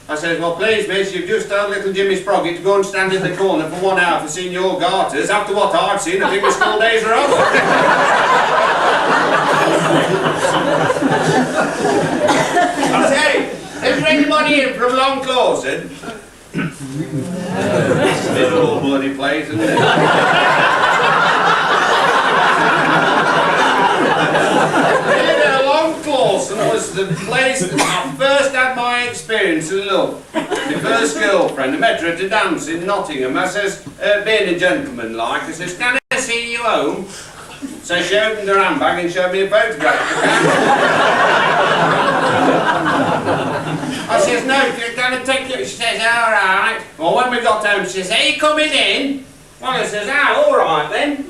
I says, well please miss, you've just told little Jimmy Sproggett to go and stand in the corner for 1 hour for seeing your garters. After what I've seen, I think my school days are over. I say, is there anybody in from Long Clawson? It's all bloody place, isn't it? Long Clawson was the place that I first had my experience of love. My first girlfriend, I met her at a dance in Nottingham. I says, being a gentleman like, I says, can I see you home? So she opened her handbag and showed me a photograph. I says, no, can I take you? She says, all right. Well, when we got home, she says, are you coming in? Well, I says, oh, all right then.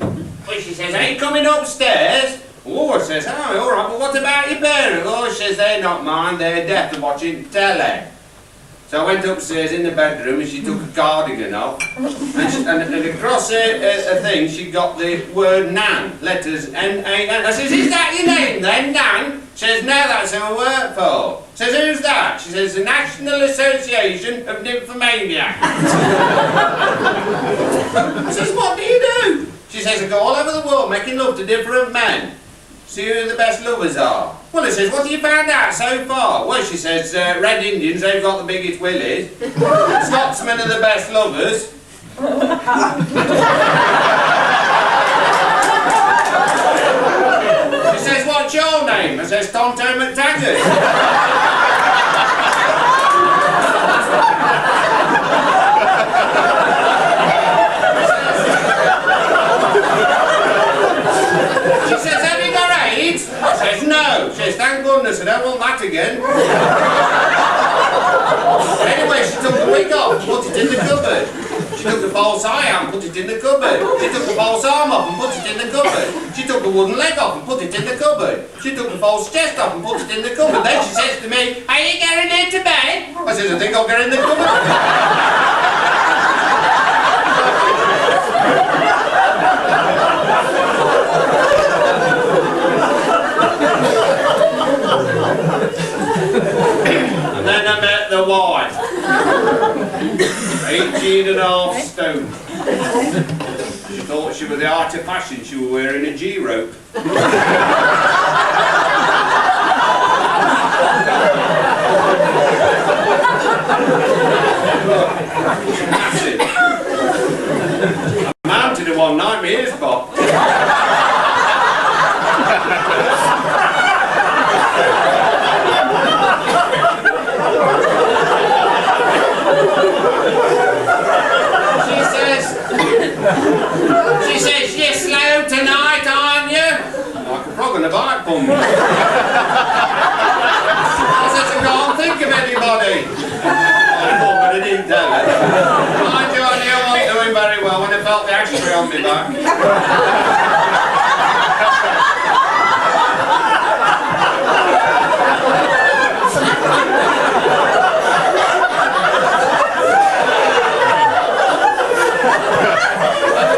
Well, she says, are you coming upstairs? Oh, I says, oh, all right, but what about your parents? Oh, she says, they're not mine, they're deaf, they're watching telly. So I went upstairs in the bedroom and she took a cardigan off and across a thing she got the word Nan, letters N-A-N. I says, is that your name then, Nan? She says, no, that's who I work for. She says, who's that? She says, the National Association of Nymphomaniacs. I says, what do you do? She says, I go all over the world making love to different men. See who the best lovers are. Well, he says, what have you found out so far? Well, she says, Red Indians, they've got the biggest willies. Scotsmen are the best lovers. She says, what's your name? I says, Tonto McTaggart. She says, have you got AIDS? I says, no. She says, thank goodness, I don't want that again. Anyway, she took the wig off and put it in the cupboard. She took the false eye out and put it in the cupboard. She took the false arm off and put it in the cupboard. She took the wooden leg off and put it in the cupboard. She took the false chest off and put it in the cupboard. Then she says to me, are you getting into bed? I says, I think I'll get in the cupboard. And then I met the wife. 18.5 stone. She thought she was the art of fashion, she was wearing a G-rope. Massive. I mounted her one night, my ears popped. She says, you're slow tonight, aren't you? Like a frog on a bike pump. I said, I can't think of anybody. Mind you, I knew I wasn't doing very well when I felt the ashtray on my back.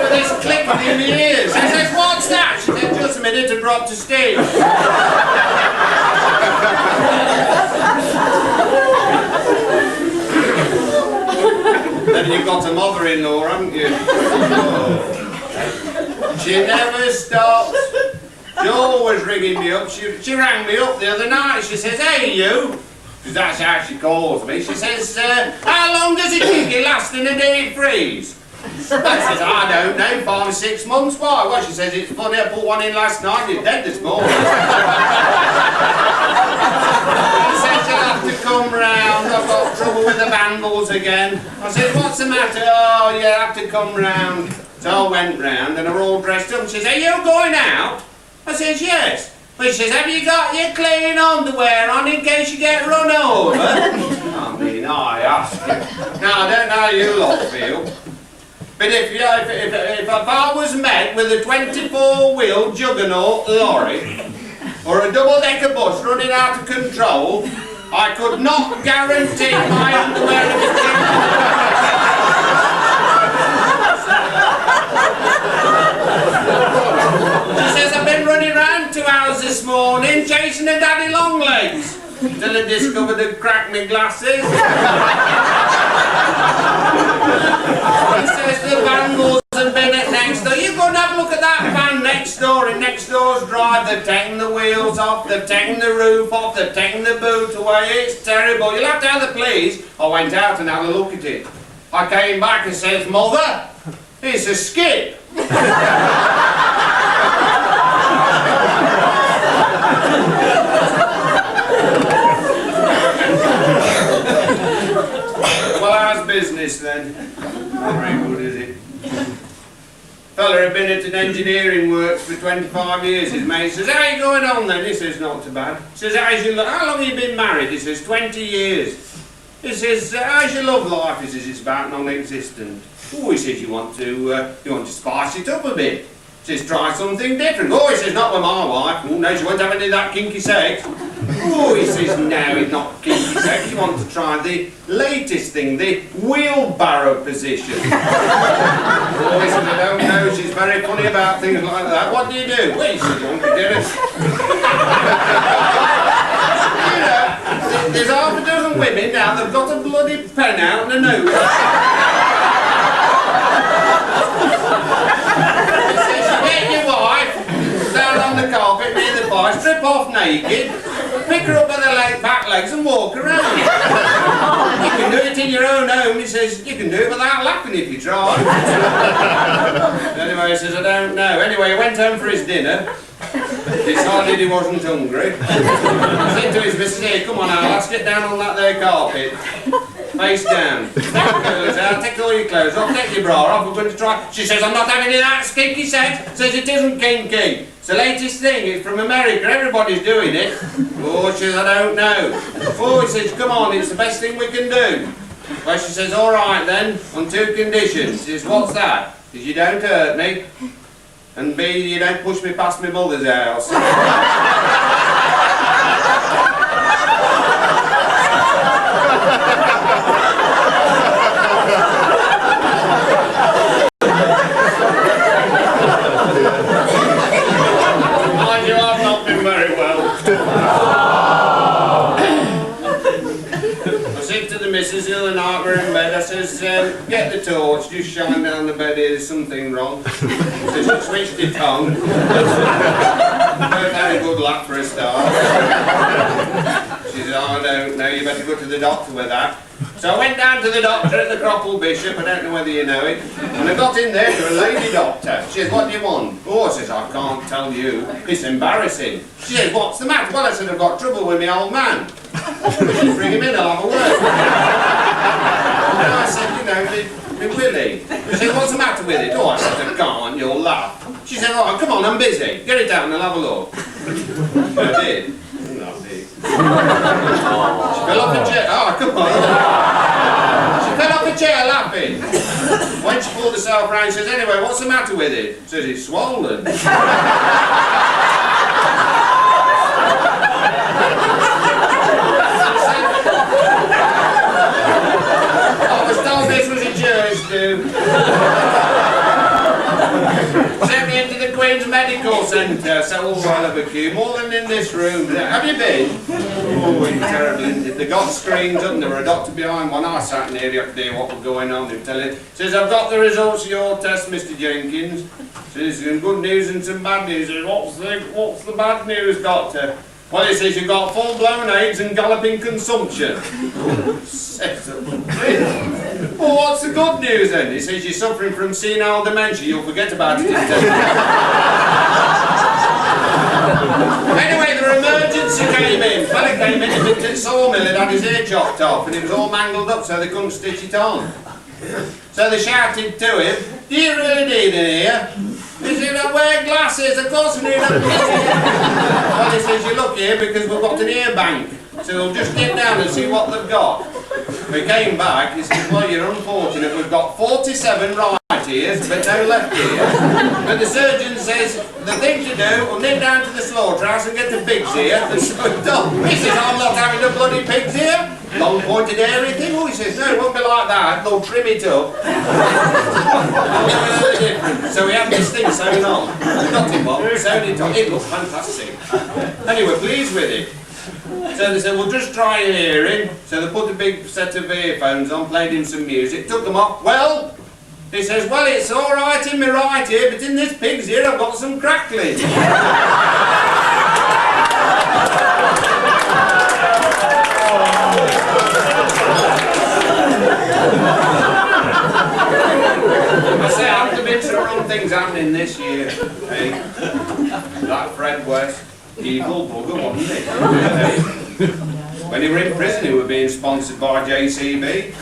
This clicking in the ears. He says, what's that? She said, just a minute, I dropped a steel. Then you've got a mother-in-law, haven't you? She never stops. She's always ringing me up. She rang me up the other night. She says, hey, you. Because that's how she calls me. She says, how long does it think it lasts in a deep freeze? I says, I don't know, 5 or 6 months. Why? Well, she says, it's funny, I put one in last night, it's dead this morning. She says, you'll have to come round, I've got trouble with the vandals again. I said, what's the matter? Oh, you have to come round. So I went round and they're all dressed up. She says, are you going out? I says, yes. Well, she says, have you got your clean underwear on in case you get run over? I mean, I ask you. Now, I don't know how you lot feel. But if I was met with a 24-wheel juggernaut lorry or a double-decker bus running out of control, I could not guarantee my underwear if it came. She says, I've been running around 2 hours this morning chasing a daddy long legs until I discovered I'd cracked my glasses. He says the vandals have been at next door. You go and have a look at that van next door in next door's drive. They've taken the wheels off, they've taken the roof off, they've taken the boot away. It's terrible. You'll have to have the police. I went out and had a look at it. I came back and says, Mother, it's a skip. Well, how's business then? Not very good, is it? Fella had been at an engineering works for 25 years. His mate says, how you going on then? He says, not too bad. He says, how long have you been married? He says, 20 years. He says, how's your love life? He says, it's about non-existent. Oh, he says, you want to spice it up a bit. He says, try something different. Oh, he says, not with my wife. Oh, no, she won't have any of that kinky sex. Oh, he says, no, it's not kinky sex. You want to try the latest thing, the wheelbarrow position. Oh, he says, I don't know, she's very funny about things like that. What do you do? Well, he says, you want to get it. You know, there's half a dozen women now, they've got a bloody pen out and a note. On the carpet near the fire, strip off naked, pick her up by the back legs and walk around. You can do it in your own home. He says, you can do it without laughing if you try. Anyway, he says, I don't know. Anyway, he went home for his dinner, decided he wasn't hungry. He said to his missus, here, come on now, let's get down on that there carpet. Face down. Take all your clothes off, take your bra off, we're going to try. She says, I'm not having any of that kinky sex. Says it isn't kinky. It's the latest thing, it's from America, everybody's doing it. Oh, she says, I don't know. Oh, he says, come on, it's the best thing we can do. Well, she says, all right then, on 2 conditions. She says, what's that? She says, you don't hurt me, and B, you don't push me past my mother's house. Mind you, I've not been very well. I said to the missus the other night, we're in bed, I says, get the torch, just shine down the bed here, there's something wrong. So she switched it on. Both had a good luck for a start. She said, oh, I don't know, you better go to the doctor with that. So I went down to the doctor at the Cropple Bishop, I don't know whether you know it, and I got in there to a lady doctor. She says, what do you want? Oh, I says, I can't tell you, it's embarrassing. She says, what's the matter? Well, I said, I've got trouble with my old man. Bring him in, I'll have a word. And I said, you know, my Willie. She said, what's the matter with it? Oh, I said, I can't, you'll laugh. She said, oh, come on, I'm busy. Get it out and I'll have a look. I did. She fell off a chair. Oh, come on. She fell off off a chair laughing. When she pulled herself round, she says, anyway, what's the matter with it? She says, it's swollen. I was told this was a Jewish do. Sent me into the Queen's Medical Centre, so all while of a queue, more than in this room. Have you been? Oh, it's terrible, isn't it? They got screens up and there were a doctor behind one. I sat in here, you could hear what was going on. He was telling, says, I've got the results of your test, Mr. Jenkins. Says, some good news and some bad news. Says, what's the bad news, doctor? Well, he says, you've got full-blown AIDS and galloping consumption. Well, what's the good news then? He says, you're suffering from senile dementia. You'll forget about it in 10 minutes. Anyway, the emergency came in. Fella came in and the sawmill had his ear chopped off and it was all mangled up so they couldn't stitch it on. So they shouted to him, do you really need an ear? He said, I wear glasses, of course we need a Well, he says, you look here because we've got an ear bank. So we'll just get down and see what they've got. We came back, he says, well, you're unfortunate, we've got 47 right ears, but no left ear. But the surgeon says, the thing to do, we'll nip down to the slaughterhouse and get the pig's ear. And so he says, I'm not having a bloody pig's ear. Long pointed hairy thing. Oh, he says, no, it won't be like that. They'll trim it up. So we had this thing sewn on. We got him on, sewn it on. It looks fantastic. Anyway, pleased with it. So they said, well, just try your hearing. So they put a big set of earphones on, played him some music, took them off. Well, he says, well, it's all right in my right ear, but in this pig's ear, I've got some crackling. I say, I've been some wrong things happening this year. Hey, like Fred West, evil bugger, wasn't he? When he were in prison, he was being sponsored by JCB.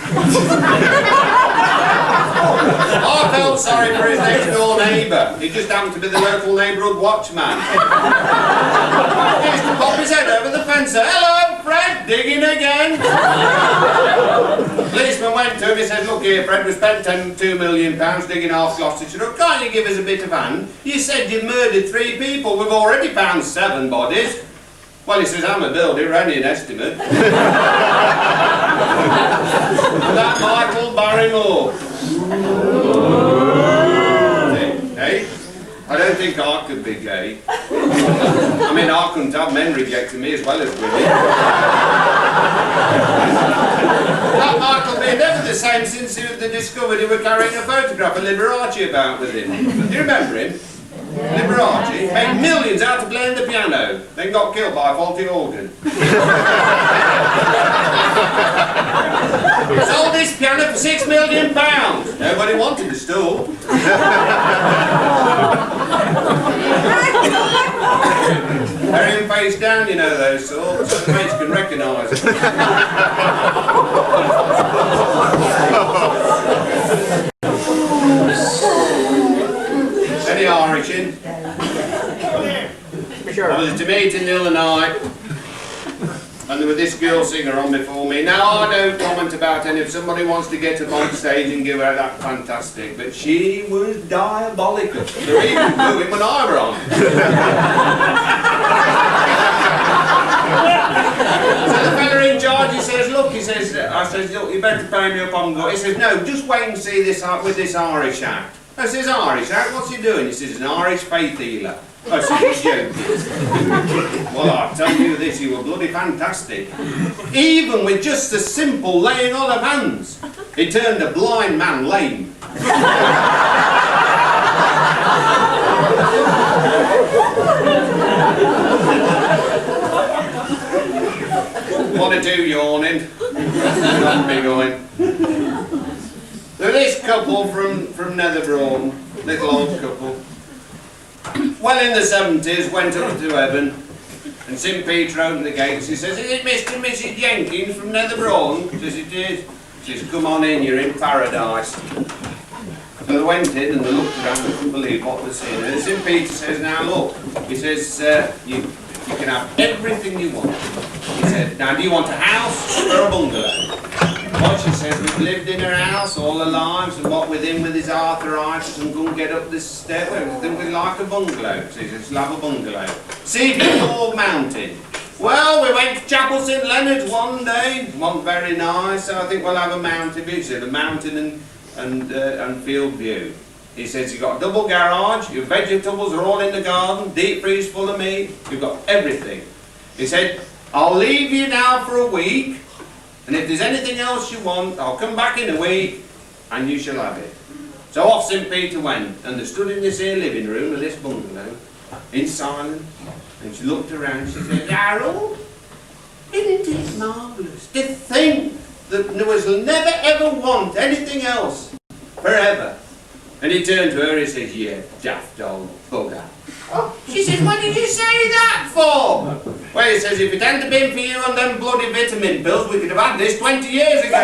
I felt sorry for his next door neighbour. He just happened to be the local neighbourhood watchman. He used to pop his head over the fence. Hello, Fred, digging again. Policeman went to him, he said, look here, Fred, we spent £2 million digging half Gloucestershire. Can't you give us a bit of hand? You said you murdered 3 people, we've already found 7 bodies. Well, he says, I'm a builder, we're only an estimate. That Michael Barrymore. Hey? I don't think I could be gay. I mean, I couldn't have men rejecting me as well as women. That Michael being never the same since they discovered he was carrying a photograph of Liberace about with him. Do you remember him? Liberace made millions out of playing the piano, then got killed by a faulty organ. Sold this piano for £6 million. Nobody wanted the stool. Bury him face down, you know those sorts. Mates can recognise it. Any Irish in? I was at a meeting the other night and there was this girl singer on before me. Now I don't comment about any, if somebody wants to get up on stage and give her that, fantastic, but she was diabolical. They were even booing when I were on. So the fella in charge, he says, look, he says, I says, look, you better pay me up on God. He says, no, just wait and see this with this Irish act. I says, Irish act, what's he doing? He says, he's an Irish faith healer. I said, he's joking. Well, I tell you this, he was bloody fantastic. Even with just the simple laying on of hands, he turned a blind man lame. One or two yawning. Not be going. There is this couple from Netherbrawn, little old couple. Well, in the 70s, went up to heaven, and St. Peter opened the gates. He says, is it Mr. and Mrs. Jenkins from Netherbrawn? He says, it is. He says, come on in, you're in paradise. So they went in and they looked around and couldn't believe what they'd seen. And St. Peter says, now look, he says, you can have everything you want. He said, now do you want a house or a bungalow? Well, she says we've lived in her house all our lives, and what with him with his arthritis and couldn't get up this stairway, we think we'd like a bungalow. She says, we'll have a bungalow. See if it's all mounted. Well, we went to Chapel St Leonard's one day, wasn't very nice, so I think we'll have a mounted view. She said, a mountain and field view. He says, you've got a double garage, your vegetables are all in the garden, deep freeze full of meat, you've got everything. He said, I'll leave you now for a week, and if there's anything else you want, I'll come back in a week, and you shall have it. So off St Peter went, and they stood in this here living room of this bungalow, in silence, and she looked around, she said, Harold, isn't it marvellous to think that there was never ever want anything else, forever? And he turned to her and says, yeah, daft old bugger. Oh, she says, what did you say that for? Well, he says, if it hadn't been for you and them bloody vitamin pills, we could have had this 20 years ago.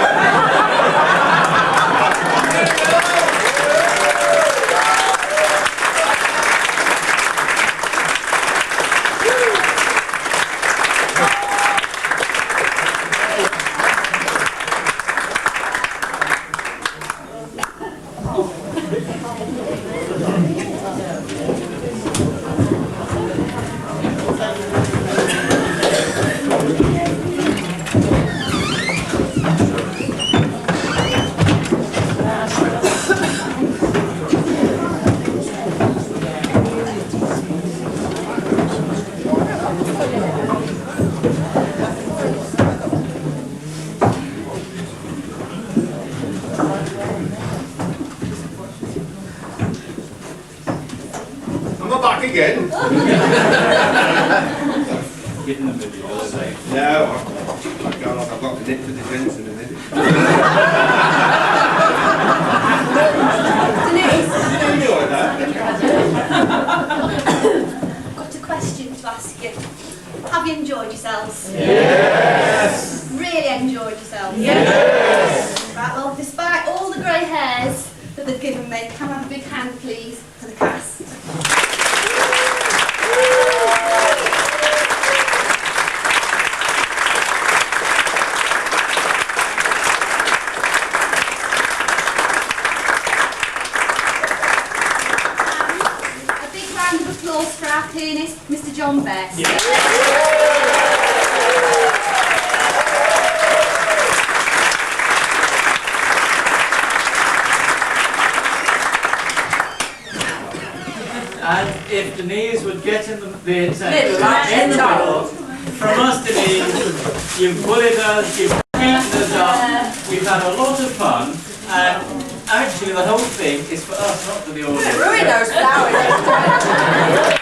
Again? No, I've got to nip to the gents in a minute. I've got a question to ask you. Have you enjoyed yourselves? Yes! Really enjoyed yourselves? Yes! Right, well, despite all the grey hairs that they've given me, can I have a big hand, please, for the cast? For our pianist, Mr. John Best. Yeah. And if Denise would get in the middle, from us, Denise, you've bullied us, you've beaten us up, we've had a lot of fun, and actually the whole thing is for us, not for the audience. Ruin those flowers.